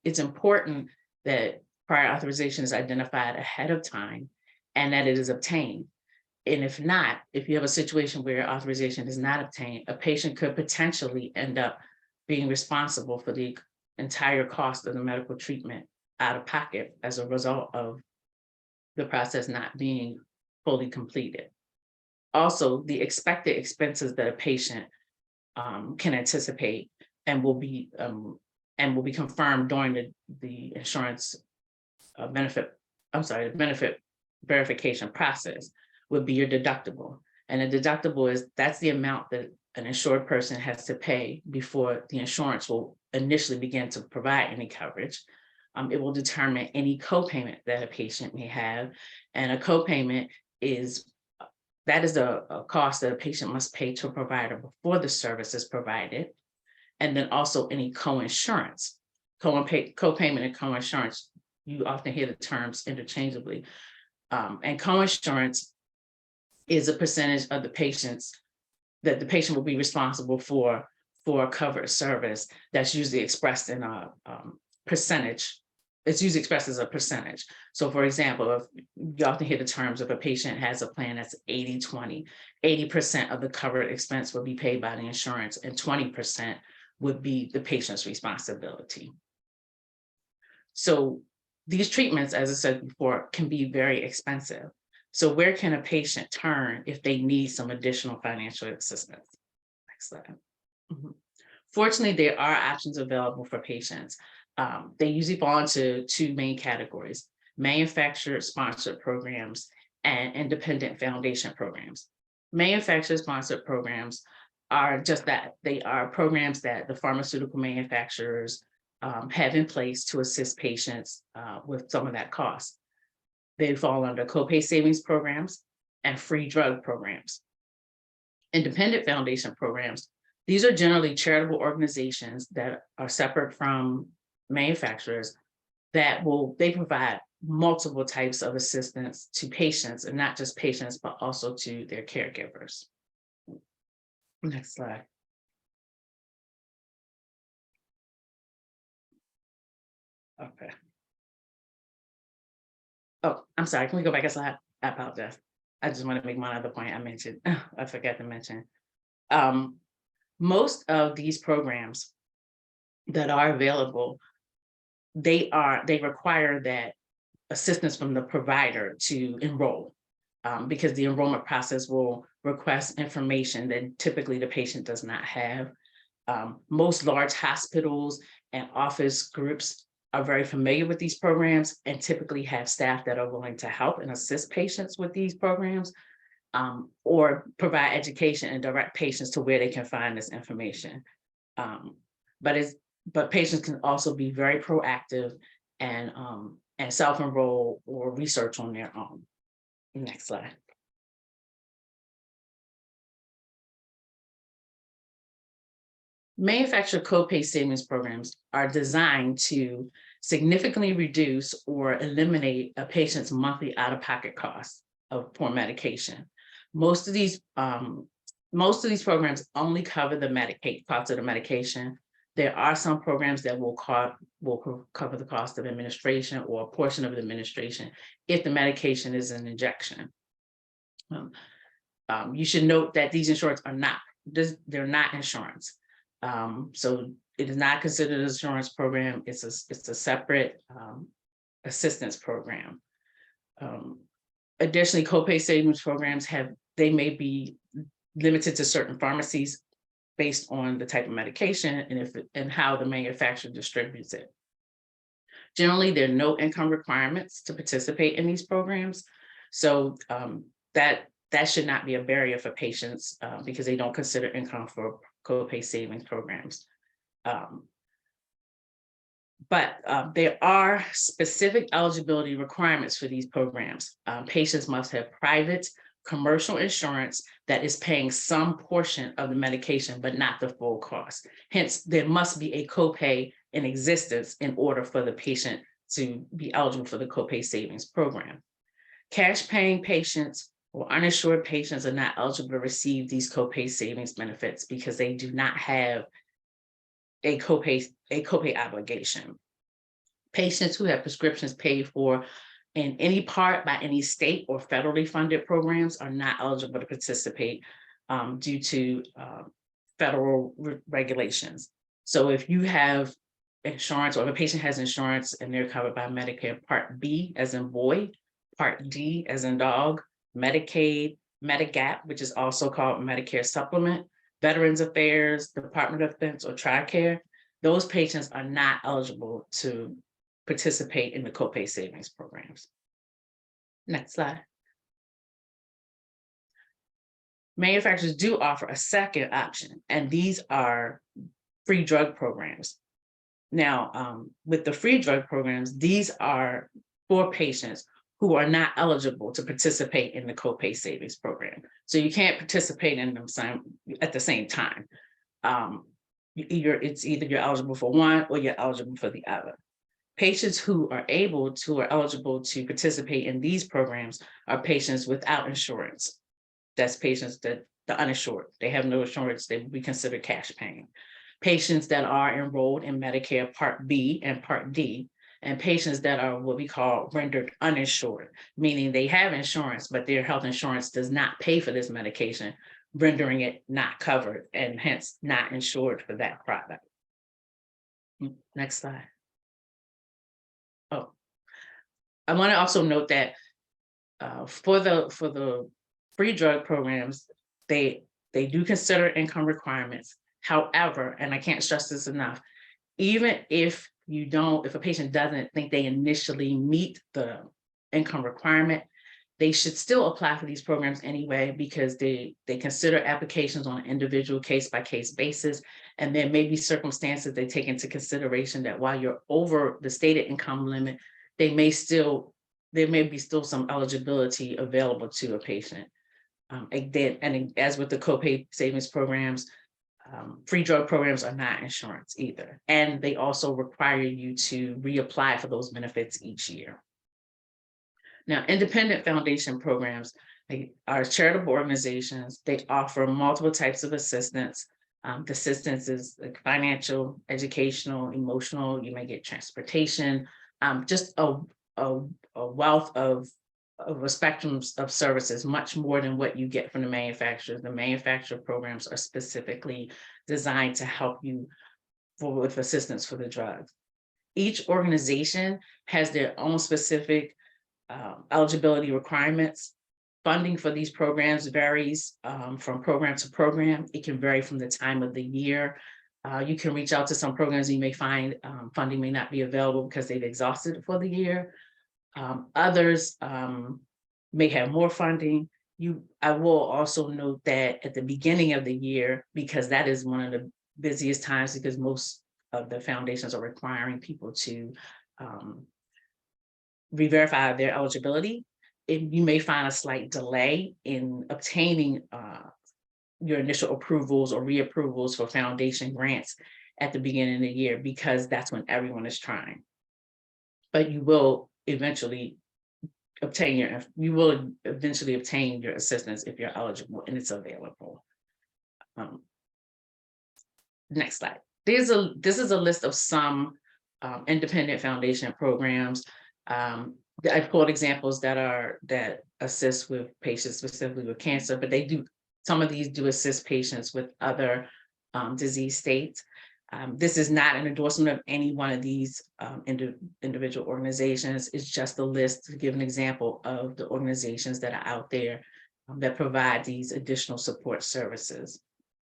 It's important that prior authorization is identified ahead of time and that it is obtained. And if not, if you have a situation where authorization is not obtained, a patient could potentially end up being responsible for the entire cost of the medical treatment out of pocket as a result of the process not being fully completed. Also, the expected expenses that a patient can anticipate and will be confirmed during the insurance benefit verification process would be your deductible. And a deductible that's the amount that an insured person has to pay before the insurance will initially begin to provide any coverage. It will determine any copayment that a patient may have. And a copayment is a cost that a patient must pay to a provider before the service is provided. And then also any co-insurance. Copayment and co-insurance, you often hear the terms interchangeably. And co-insurance is a percentage of the patients that the patient will be responsible for a covered service that's usually expressed in a percentage. It's usually expressed as a percentage. So for example, if you often hear the terms, if a patient has a plan that's 80-20, 80% of the covered expense will be paid by the insurance and 20% would be the patient's responsibility. So these treatments, as I said before, can be very expensive. So where can a patient turn if they need some additional financial assistance? Next slide. Fortunately, there are options available for patients. They usually fall into two main categories: manufacturer-sponsored programs and independent foundation programs. Manufacturer-sponsored programs are just that. They are programs that the pharmaceutical manufacturers have in place to assist patients with some of that cost. They fall under copay savings programs and free drug programs. Independent foundation programs, these are generally charitable organizations that are separate from manufacturers they provide multiple types of assistance to patients, and not just patients, but also to their caregivers. Next slide. Okay. Oh, I'm sorry, can we go back a slide? I apologize. I just want to make one other point I mentioned. I forgot to mention. Most of these programs that are available, they require that assistance from the provider to enroll, because the enrollment process will request information that typically the patient does not have. Most large hospitals and office groups are very familiar with these programs and typically have staff that are willing to help and assist patients with these programs, or provide education and direct patients to where they can find this information. But patients can also be very proactive and self-enroll or research on their own. Next slide. Manufacturer copay savings programs are designed to significantly reduce or eliminate a patient's monthly out-of-pocket costs for medication. Most of these programs only cover the Medicaid cost of the medication. There are some programs that will cover the cost of administration or a portion of the administration if the medication is an injection. You should note that these insurance are not, they're not insurance. So it is not considered an insurance program. It's a separate assistance program. Additionally, copay savings programs they may be limited to certain pharmacies based on the type of medication and how the manufacturer distributes it. Generally, there are no income requirements to participate in these programs. So that should not be a barrier for patients because they don't consider income for copay savings programs. But there are specific eligibility requirements for these programs. Patients must have private commercial insurance that is paying some portion of the medication, but not the full cost. Hence, there must be a copay in existence in order for the patient to be eligible for the copay savings program. Cash paying patients or uninsured patients are not eligible to receive these copay savings benefits because they do not have a copay obligation. Patients who have prescriptions paid for in any part by any state or federally funded programs are not eligible to participate due to federal regulations. So if you have insurance or if a patient has insurance and they're covered by Medicare Part B as in boy, Part D as in dog, Medicaid, Medigap, which is also called Medicare Supplement, Veterans Affairs, Department of Defense, or TRICARE, those patients are not eligible to participate in the copay savings programs. Next slide. Manufacturers do offer a second option, and these are free drug programs. Now, with the free drug programs, these are for patients who are not eligible to participate in the copay savings program. So you can't participate in them at the same time. It's either you're eligible for one or you're eligible for the other. Patients who are eligible to participate in these programs are patients without insurance. That's patients that the uninsured, they have no insurance, they would be considered cash paying. Patients that are enrolled in Medicare Part B and Part D, and patients that are what we call rendered uninsured, meaning they have insurance, but their health insurance does not pay for this medication, rendering it not covered and hence not insured for that product. Next slide. Oh, I want to also note that for the free drug programs, they do consider income requirements. However, and I can't stress this enough, even if a patient doesn't think they initially meet the income requirement, they should still apply for these programs anyway, because they consider applications on an individual case-by-case basis. And there may be circumstances they take into consideration that while you're over the stated income limit, there may be still some eligibility available to a patient. And as with the copay savings programs, free drug programs are not insurance either. And they also require you to reapply for those benefits each year. Now, independent foundation programs are charitable organizations. They offer multiple types of assistance. The assistance is like financial, educational, emotional. You may get transportation, just a wealth of a spectrum of services, much more than what you get from the manufacturers. The manufacturer programs are specifically designed to help you with assistance for the drugs. Each organization has their own specific eligibility requirements. Funding for these programs varies from program to program. It can vary from the time of the year. You can reach out to some programs, you may find funding may not be available because they've exhausted it for the year. Others may have more funding. I will also note that at the beginning of the year, because that is one of the busiest times, because most of the foundations are requiring people to re-verify their eligibility, you may find a slight delay in obtaining your initial approvals or reapprovals for foundation grants at the beginning of the year, because that's when everyone is trying. But you will eventually obtain your assistance if you're eligible and it's available. Next slide. This is a list of some independent foundation programs. I pulled examples that assist with patients specifically with cancer, but some of these do assist patients with other disease states. This is not an endorsement of any one of these individual organizations. It's just a list to give an example of the organizations that are out there that provide these additional support services,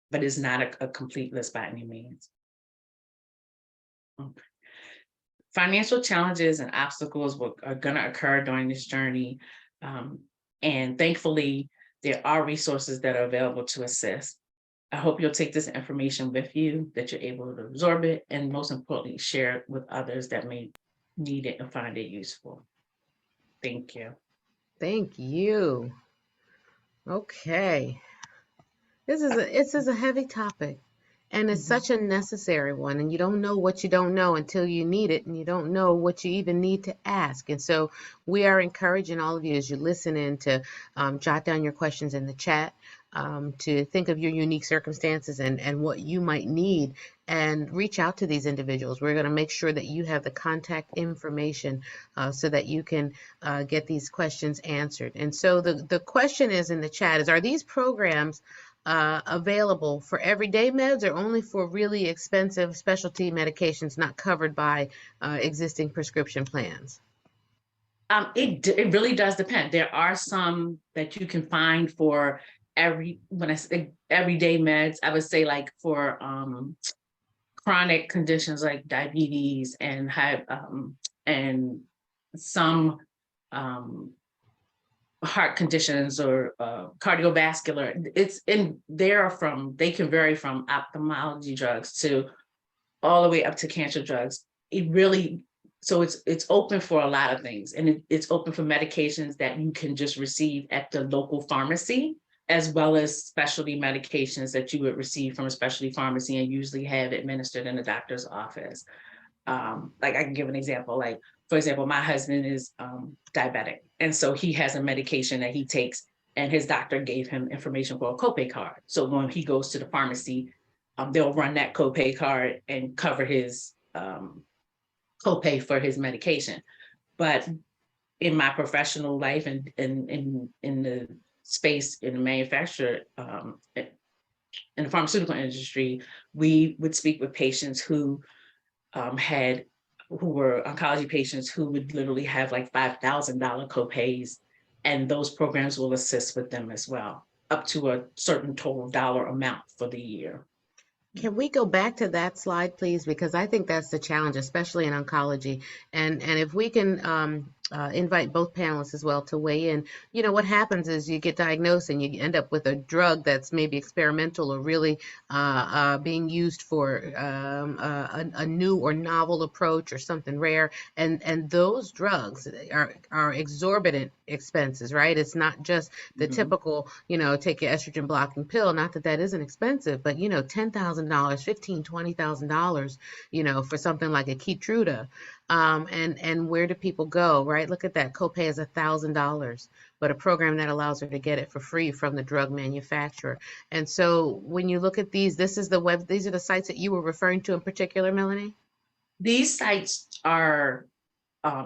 but it's not a complete list by any means. Okay. Financial challenges and obstacles are going to occur during this journey. And thankfully, there are resources that are available to assist. I hope you'll take this information with you, that you're able to absorb it, and most importantly, share it with others that may need it and find it useful. Thank you. Thank you. Okay. This is a heavy topic, and it's such a necessary one, and you don't know what you don't know until you need it, and you don't know what you even need to ask. And so we are encouraging all of you as you listen in to jot down your questions in the chat, to think of your unique circumstances and what you might need, and reach out to these individuals. We're going to make sure that you have the contact information so that you can get these questions answered. And so the question is in the chat are these programs available for everyday meds or only for really expensive specialty medications not covered by existing prescription plans? It really does depend. There are some that you can find for when I say everyday meds, I would say like for chronic conditions like diabetes and and some heart conditions or cardiovascular. They can vary from ophthalmology drugs to all the way up to cancer drugs. So it's open for a lot of things, and it's open for medications that you can just receive at the local pharmacy, as well as specialty medications that you would receive from a specialty pharmacy and usually have administered in the doctor's office. Like I can give an example, like, for example, my husband is diabetic. And so he has a medication that he takes, and his doctor gave him information for a copay card. So when he goes to the pharmacy, they'll run that copay card and cover his copay for his medication. But in my professional life and in the space in the manufacturer, in the pharmaceutical industry, we would speak with patients who were oncology patients who would literally have like $5,000 copays, and those programs will assist with them as well, up to a certain total dollar amount for the year. Can we go back to that slide, please? Because I think that's the challenge, especially in oncology. And if we can invite both panelists as well to weigh in. You know, what happens is you get diagnosed and you end up with a drug that's maybe experimental or really being used for a new or novel approach or something rare. And those drugs are exorbitant expenses, right? It's not just the typical, you know, take your estrogen blocking pill. Not that that isn't expensive, but, you know, $10,000, $15,000, $20,000, you know, for something like a Keytruda. And where do people go, right? Look at that. Copay is $1,000, but a program that allows her to get it for free from the drug manufacturer. And so when you look at these, these are the sites that you were referring to in particular, Melanie? These sites are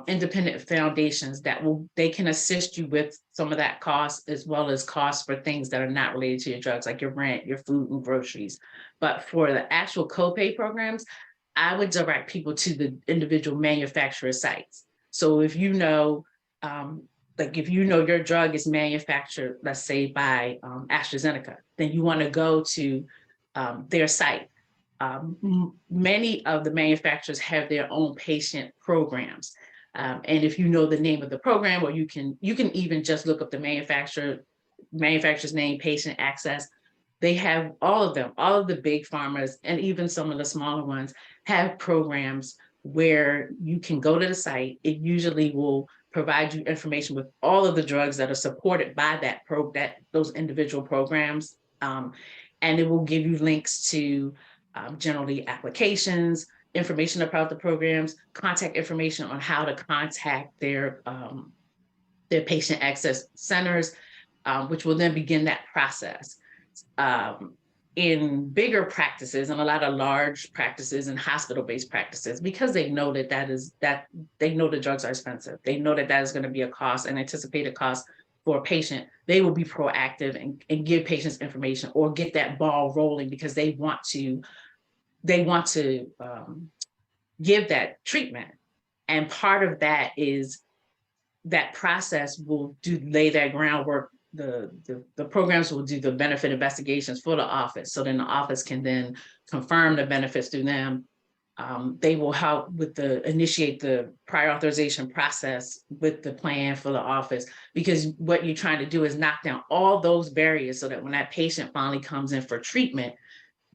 independent foundations that they can assist you with some of that cost, as well as costs for things that are not related to your drugs, like your rent, your food and groceries. But for the actual copay programs, I would direct people to the individual manufacturer sites. So if you know like if you know your drug is manufactured, let's say by AstraZeneca, then you want to go to their site. Many of the manufacturers have their own patient programs. And if you know the name of the program, or you can even just look up the manufacturer's name, patient access. They have all of them, all of the big pharmas, and even some of the smaller ones have programs where you can go to the site. It usually will provide you information with all of the drugs that are supported by those individual programs. And it will give you links to generally applications, information about the programs, contact information on how to contact their patient access centers, which will then begin that process. In bigger practices and a lot of large practices and hospital-based practices, because they know that they know the drugs are expensive, they know that is going to be a cost, an anticipated cost for a patient, they will be proactive and give patients information or get that ball rolling because they want to give that treatment. And part of that is that process will lay that groundwork. The programs will do the benefit investigations for the office. So then the office can then confirm the benefits through them. They will help initiate the prior authorization process with the plan for the office, because what you're trying to do is knock down all those barriers so that when that patient finally comes in for treatment,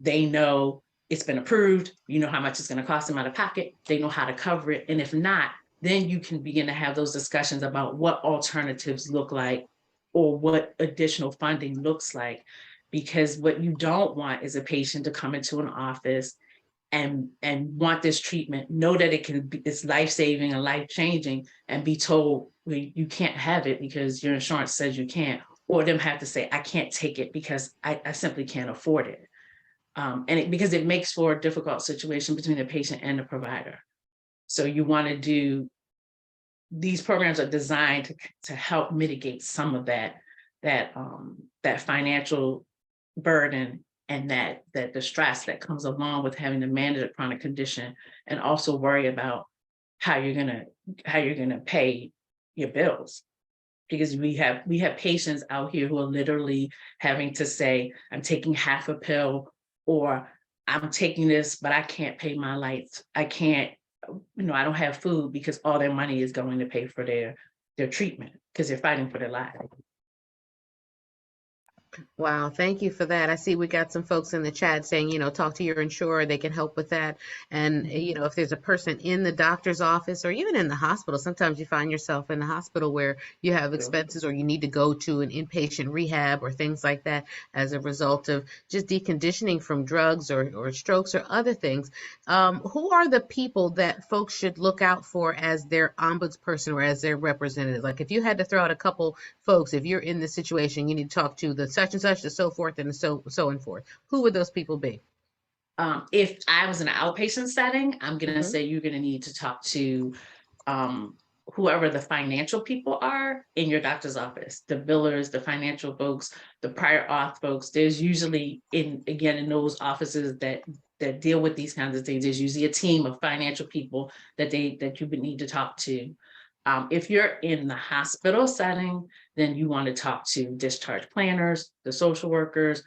they know it's been approved, you know how much it's going to cost them out of pocket, they know how to cover it. And if not, then you can begin to have those discussions about what alternatives look like or what additional funding looks like. Because what you don't want is a patient to come into an office and want this treatment, know that it's life-saving and life-changing, and be told, well, you can't have it because your insurance says you can't, or them have to say, I can't take it because I simply can't afford it. Because it makes for a difficult situation between the patient and the provider. So you want to do, these programs are designed to help mitigate some of that financial burden and that the stress that comes along with having to manage a chronic condition, and also worry about how you're gonna pay your bills. Because we have patients out here who are literally having to say, I'm taking half a pill, or I'm taking this, but I can't pay my lights. I can't, I don't have food, because all their money is going to pay for their treatment, because they're fighting for their lives. Wow, thank you for that. I see we got some folks in the chat saying, talk to your insurer, they can help with that. And, if there's a person in the doctor's office or even in the hospital, sometimes you find yourself in the hospital where you have expenses or you need to go to an inpatient rehab or things like that as a result of just deconditioning from drugs or strokes or other things. Who are the people that folks should look out for as their ombudsperson or as their representative? Like if you had to throw out a couple folks, if you're in this situation, you need to talk to the such and such, and so forth and so and forth. Who would those people be? If I was in an outpatient setting, I'm going to say you're going to need to talk to whoever the financial people are in your doctor's office, the billers, the financial folks, the prior auth folks. There's usually in those offices that deal with these kinds of things, there's usually a team of financial people that you would need to talk to. If you're in the hospital setting, then you want to talk to discharge planners, the social workers,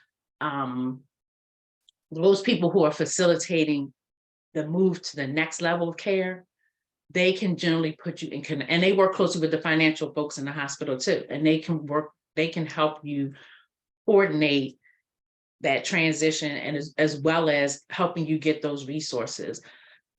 those people who are facilitating the move to the next level of care. They can generally put you in, and they work closely with the financial folks in the hospital too, and they can help you coordinate that transition, and as well as helping you get those resources.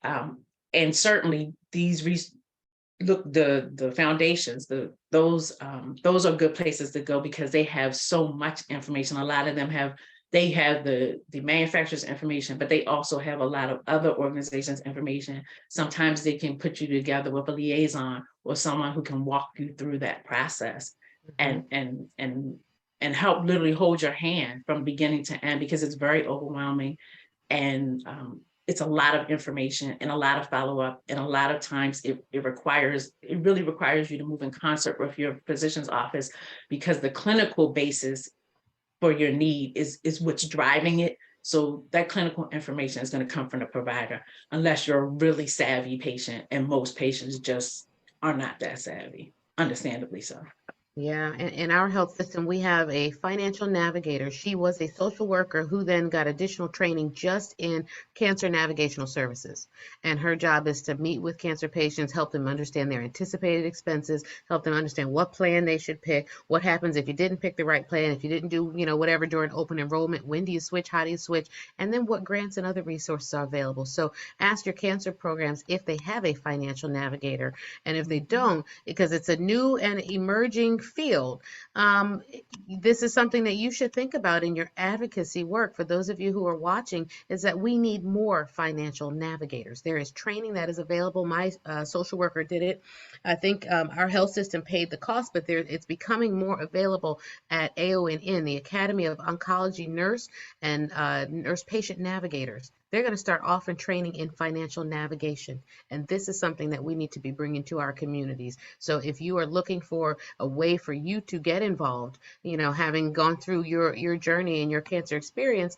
And certainly the foundations, those are good places to go, because they have so much information. A lot of them have the manufacturer's information, but they also have a lot of other organizations' information. Sometimes they can put you together with a liaison or someone who can walk you through that process and help literally hold your hand from beginning to end, because it's very overwhelming, and it's a lot of information and a lot of follow-up, and a lot of times it really requires you to move in concert with your physician's office, because the clinical basis for your need is what's driving it. So that clinical information is going to come from the provider, unless you're a really savvy patient, and most patients just are not that savvy, understandably so. Yeah, in our health system, we have a financial navigator. She was a social worker who then got additional training just in cancer navigational services. And her job is to meet with cancer patients, help them understand their anticipated expenses, help them understand what plan they should pick, what happens if you didn't pick the right plan, if you didn't do, whatever during open enrollment, when do you switch, how do you switch, and then what grants and other resources are available. So ask your cancer programs if they have a financial navigator. And if they don't, because it's a new and emerging field, um, this is something that you should think about in your advocacy work. For those of you who are watching, is that we need more financial navigators. There is training that is available. My social worker did it. I think our health system paid the cost, but it's becoming more available at AONN, the Academy of Oncology Nurse and Nurse Patient Navigators. They're going to start offering training in financial navigation. And this is something that we need to be bringing to our communities. So if you are looking for a way for you to get involved, having gone through your journey and your cancer experience,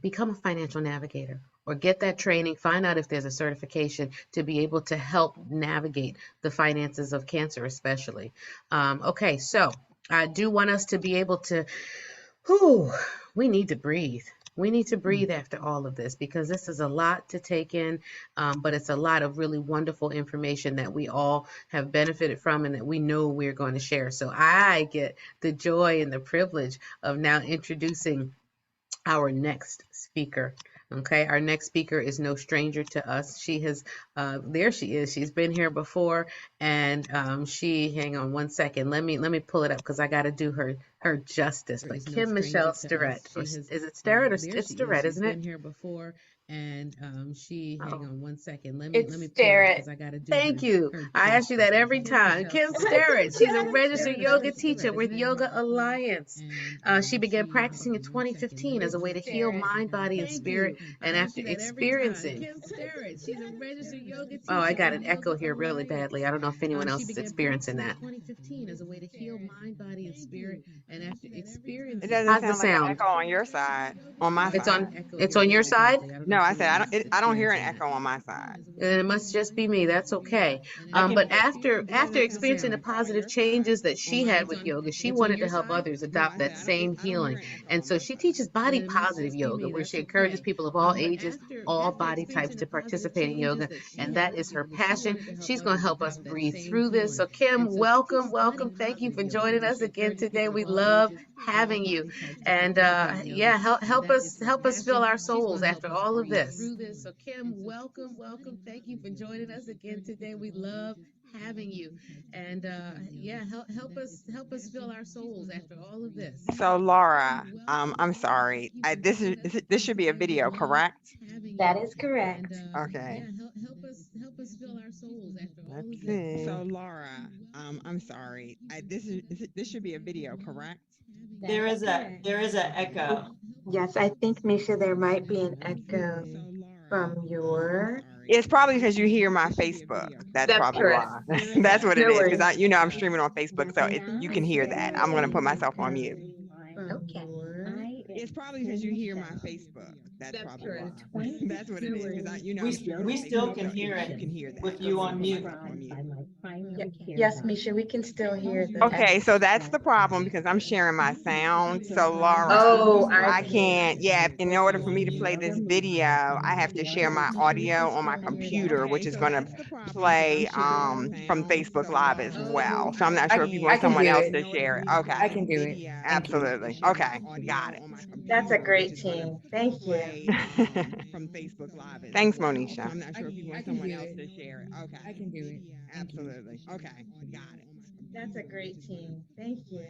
become a financial navigator or get that training, find out if there's a certification to be able to help navigate the finances of cancer, especially. Okay, so I do want us to be able to, we need to breathe. We need to breathe after all of this because this is a lot to take in, but it's a lot of really wonderful information that we all have benefited from and that we know we're going to share. So I get the joy and the privilege of now introducing our next speaker. Okay, our next speaker is no stranger to us. She has, there she is. She's been here before, and hang on one second. Let me pull it up because I got to do her justice. But Kim Michelle Starrett, is it Starrett or it's Starrett, isn't it? Been here before, and hang on one second. Let me pull it up because I got to do. Thank you. I ask you that every time. Kim Starrett. She's a registered yoga teacher with Yoga Alliance. She began practicing in 2015 as a way to heal mind, body, and spirit. And after experiencing, oh, I got an echo here really badly. I don't know if anyone else is experiencing that. 2015 as a way to heal mind, body, and spirit. And after experiencing, It doesn't how's the sound like an sound? echo on your side. On my It's side. on your side. No, I said I don't hear an echo on my side. It must just be me. That's okay. I can But hear. after experiencing the positive changes that she had with yoga, she wanted to help others adopt that same healing. And so she teaches body positive yoga, where she encourages people of all ages, all body types to participate in yoga. And that is her passion. She's going to help us breathe through this. So Kim, welcome, welcome. Thank you for joining us again today. We love having you. And yeah, help us fill our souls after all of this. So Kim, welcome, welcome. Thank you for joining us again today. We love having you. And yeah, help us fill our souls after all of this. So Laura, I'm sorry. This should be a video, correct? That is correct. Okay. Yeah, help us fill our souls after all Let's of this. see. So Laura, I'm sorry. This should be a video, correct? There is a echo. Yes, I think, Misha, there might be an echo from your. It's probably because you hear my Facebook. That's That's probably correct. why. That's what it No is. Because worries. I'm streaming on Facebook, so you can hear that. I'm gonna put myself on mute. Okay. It's probably because you hear my Facebook. That's probably correct. why. That's what it is. Because I'm streaming We on still Facebook, can so hear you it can hear that. with So you I'm on gonna put mute. myself on mute. Yes, Misha, we can still hear the Okay, echo. so that's the problem because I'm sharing my sound. So Laura, Oh, I I see. can't, yeah, in order for me to play this video, I have to share my audio on my computer, which is going to play from Facebook Live as well. So I'm not sure if you I want can someone do else it. to share it. I Okay, can do it. Thank you. absolutely. Okay, got it. That's a great team. Thank you. From Facebook Live. Thanks, Monisha. I'm not sure if you want someone else to share it. Okay, I can do it. absolutely. Okay, got it. That's a great team. Thank you.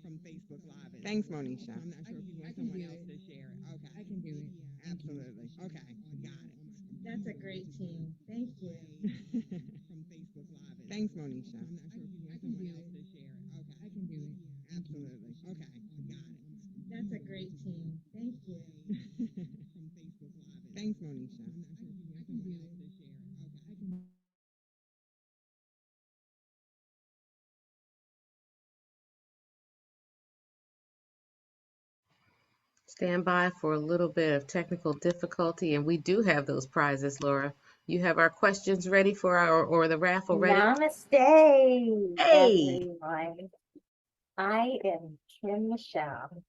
From Facebook Live. Thanks, Monisha. I'm not sure if you want someone else to share it. Okay. I can do it. Absolutely. Okay. Got it. That's a great team. Thank you. From Facebook Live. Thanks, Monisha. I'm not sure if you want someone else to share it. Okay. I can do it. Absolutely. Okay. Got it. That's a great team. Thank you. From Facebook Live. Thanks, Monisha. I'm not sure if you want someone else to share it. Okay. I can. Stand by for a little bit of technical difficulty, and we do have those prizes, Laura. You have our questions ready for our, or the raffle ready? Namaste, Hey, everyone. I am Kim Michelle.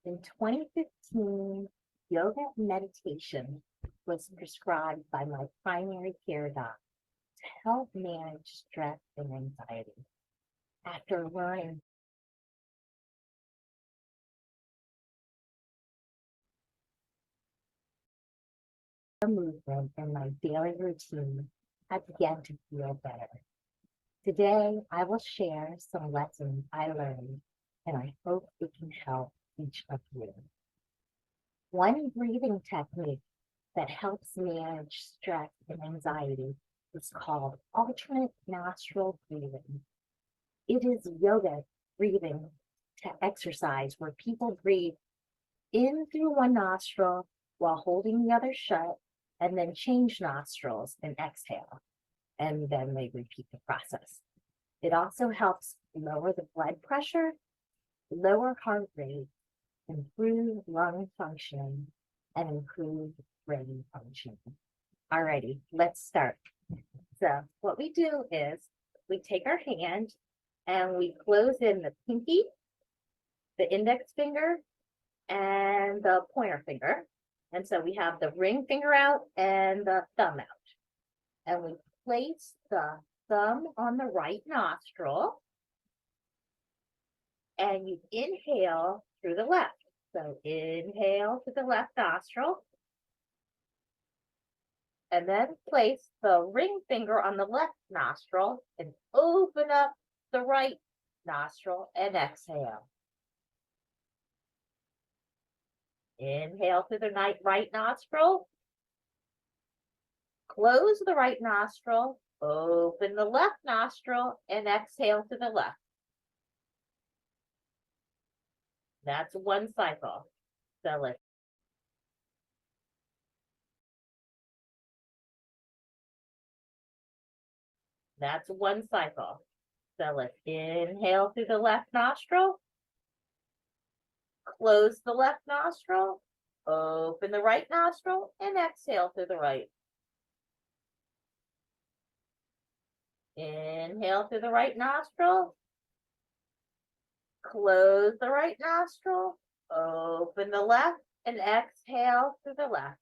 In 2015, yoga and meditation was prescribed by my primary care doc to help manage stress and anxiety. After learning the movement in my daily routine, I began to feel better. Today, I will share some lessons I learned, and I hope it can help each of you. One breathing technique that helps manage stress and anxiety is called alternate nostril breathing. It is yoga breathing to exercise where people breathe in through one nostril while holding the other shut, and then change nostrils and exhale. And then they repeat the process. It also helps lower the blood pressure, lower heart rate, improve lung function, and improve brain function. Alrighty, let's start. So what we do is we take our hand and we close in the pinky, the index finger, and the pointer finger. And so we have the ring finger out and the thumb out. And we place the thumb on the right nostril and you inhale through the left. So inhale to the left nostril and then place the ring finger on the left nostril and open up the right nostril and exhale. Inhale through the right nostril, close the right nostril, open the left nostril and exhale to the left. That's one cycle. So let's That's one cycle. So let's inhale through the left nostril, close the left nostril, open the right nostril, and exhale through the right. Inhale through the right nostril, close the right nostril, open the left, and exhale through the left.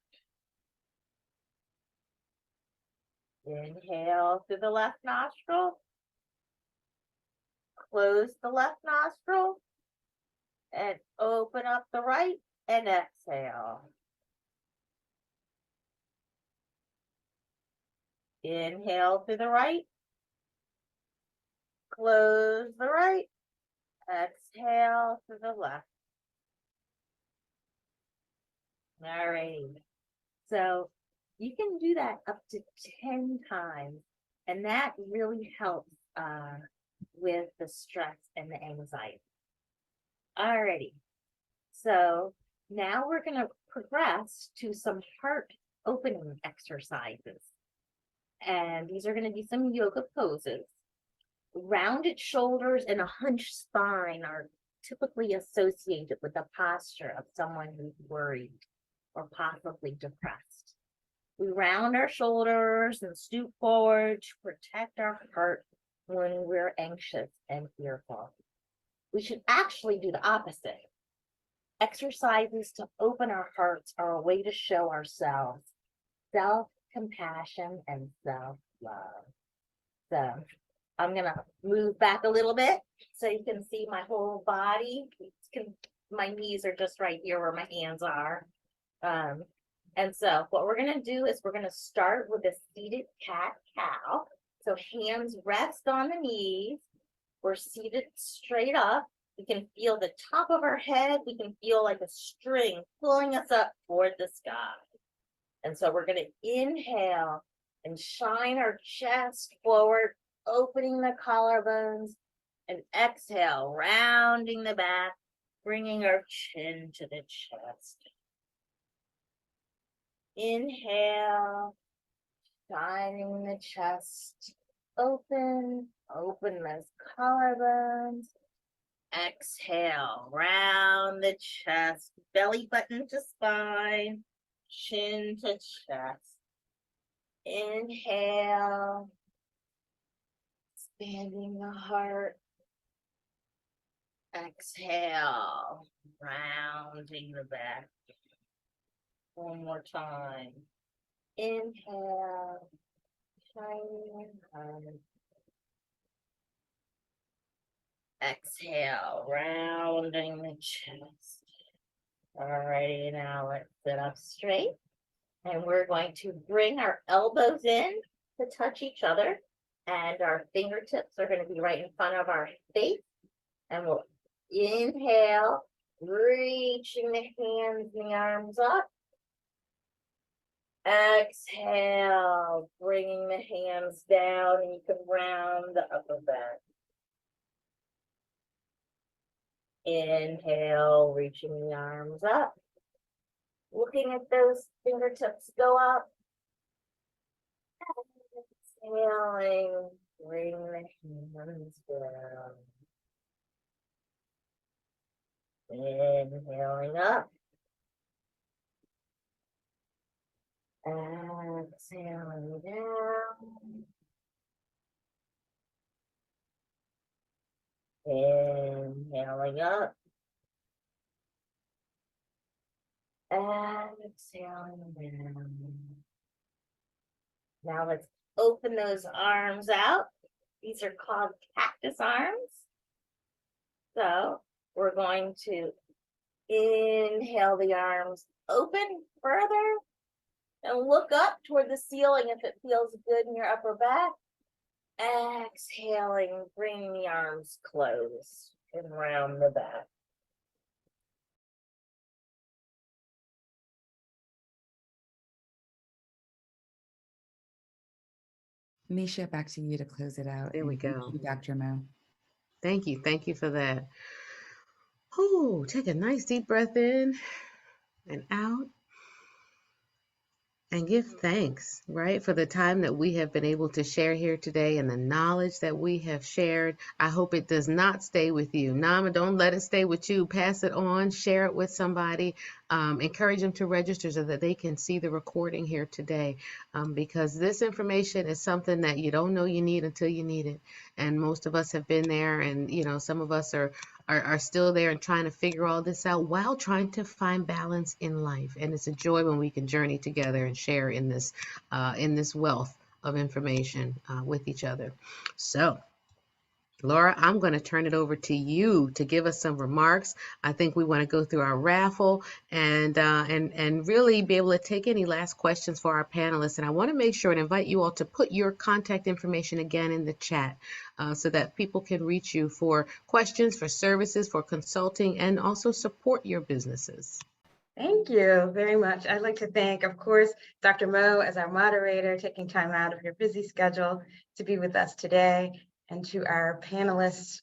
Inhale through the left nostril, close the left nostril, and open up the right, and exhale. Inhale through the right, close the right, exhale to the left. All right. So you can do that up to 10 times, and that really helps with the stress and the anxiety. Alrighty. So now we're going to progress to some heart opening exercises. And these are going to be some yoga poses. Rounded shoulders and a hunched spine are typically associated with the posture of someone who's worried or possibly depressed. We round our shoulders and stoop forward to protect our heart when we're anxious and fearful. We should actually do the opposite. Exercises to open our hearts are a way to show ourselves self-compassion and self-love. So I'm going to move back a little bit so you can see my whole body. My knees are just right here where my hands are. And so what we're going to do is we're going to start with a seated cat-cow. So hands rest on the knees. We're seated straight up. We can feel the top of our head. We can feel like a string pulling us up toward the sky. And so we're going to inhale and shine our chest forward, opening the collarbones, and exhale, rounding the back, bringing our chin to the chest. Inhale, shining the chest, open those collarbones. Exhale, round the chest, belly button to spine, chin to chest. Inhale, expanding the heart. Exhale, rounding the back. One more time. Inhale, shining heart. Exhale, rounding the chest. Alrighty, now let's sit up straight. And we're going to bring our elbows in to touch each other. And our fingertips are going to be right in front of our face. And we'll inhale, reaching the hands and the arms up. Exhale, bringing the hands down, and you can round the upper back. Inhale, reaching the arms up. Looking at those fingertips go up. Exhaling, bring the hands down. Inhaling up. Exhaling down. Inhaling up. Exhaling down. Now let's open those arms out. These are called cactus arms. So we're going to inhale the arms open further and look up toward the ceiling if it feels good in your upper back. Exhaling, bring the arms close and round the back. Nisha, back to you to close it out. There we And thank go. you, Dr. Mo. Thank you. Thank you for that. Oh, take a nice deep breath in and out. And give thanks, right, for the time that we have been able to share here today and the knowledge that we have shared. I hope it does not stay with you. Nama, don't let it stay with you. Pass it on, share it with somebody, encourage them to register so that they can see the recording here today, because this information is something that you don't know you need until you need it. And most of us have been there, and some of us are still there and trying to figure all this out while trying to find balance in life. And it's a joy when we can journey together and share in this wealth of information with each other. So, Laura, I'm going to turn it over to you to give us some remarks. I think we want to go through our raffle and really be able to take any last questions for our panelists. And I want to make sure and invite you all to put your contact information again in the chat so that people can reach you for questions, for services, for consulting, and also support your businesses. Thank you very much. I'd like to thank, of course, Dr. Mo as our moderator, taking time out of your busy schedule to be with us today. And to our panelists,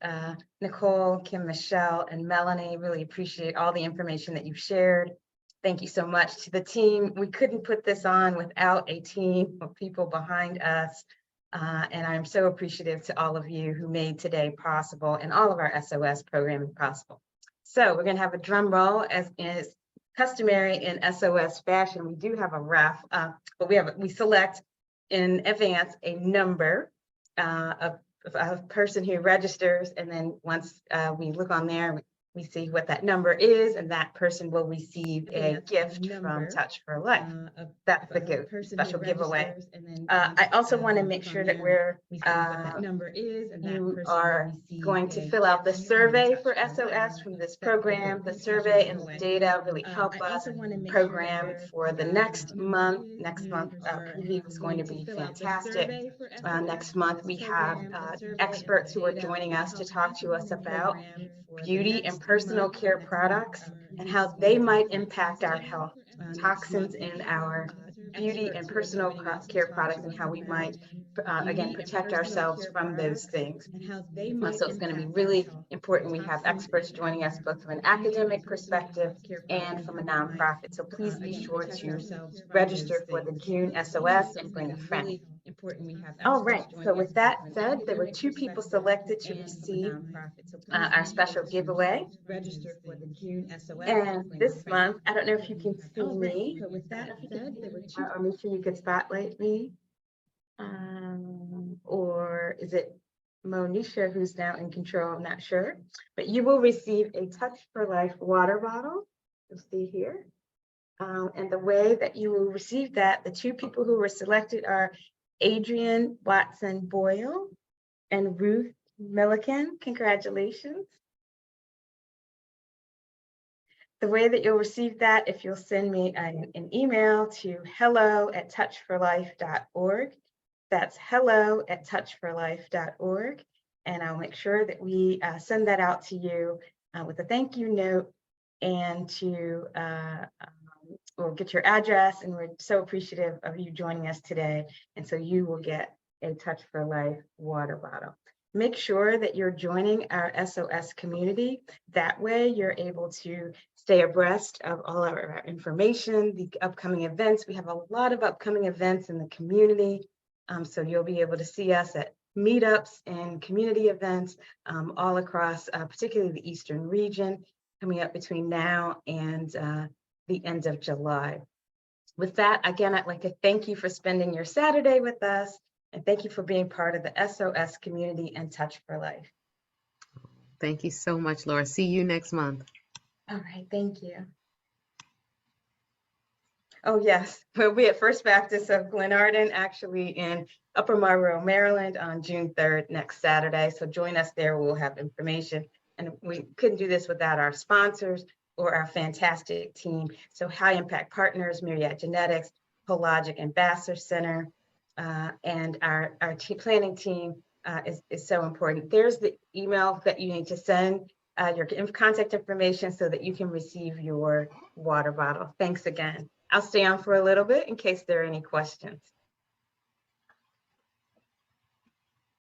Nicole, Kim, Michelle, and Melanie, really appreciate all the information that you've shared. Thank you so much to the team. We couldn't put this on without a team of people behind us. And I'm so appreciative to all of you who made today possible and all of our SOS programming possible. So we're going to have a drum roll as is customary in SOS fashion. We do have a ref, but we select in advance a number of a person who registers, and then once we look on there, we see what that number is, and that person will receive a gift from Touch for Life. That's the special giveaway. I also want to make sure that you are going to fill out the survey for SOS from this program. The survey and the data really help us program for the next month. Next month, preview is going to be fantastic. Next month, we have experts who are joining us to talk to us about beauty and personal care products and how they might impact our health, toxins in our beauty and personal care products, and how we might, again, protect ourselves from those things. So it's going to be really important. We have experts joining us both from an academic perspective and from a nonprofit. So please be sure to register for the June SOS and bring a friend. All right, so with that said, there were 2 people selected to receive our special giveaway. And this month, I don't know if you can see me. Or make sure you could spotlight me. or is it Monisha who's now in control? I'm not sure, but you will receive a Touch for Life water bottle. You'll see here. And the way that you will receive that, the two people who were selected are Adrian Watson Boyle and Ruth Milliken. Congratulations. The way that you'll receive that, if you'll send me an email to hello@touchforlife.org. That's hello@touchforlife.org. And I'll make sure that we send that out to you with a thank you note, and we'll get your address, and we're so appreciative of you joining us today. And so you will get a Touch for Life water bottle. Make sure that you're joining our SOS community. That way you're able to stay abreast of all of our information, the upcoming events. We have a lot of upcoming events in the community. So you'll be able to see us at meetups and community events all across, particularly the Eastern region, coming up between now and the end of July. With that, again, I'd like to thank you for spending your Saturday with us, and thank you for being part of the SOS community and Touch for Life. Thank you so much, Laura. See you next month. All right, thank you. Oh, yes, we'll be at First Baptist of Glenarden, actually in Upper Marlboro, Maryland on June 3rd, next Saturday. So join us there. We'll have information. And we couldn't do this without our sponsors or our fantastic team. So High Impact Partners, Myriad Genetics, Hologic Ambassador Center, and our planning team is so important. There's the email that you need to send your contact information so that you can receive your water bottle. Thanks again. I'll stay on for a little bit in case there are any questions.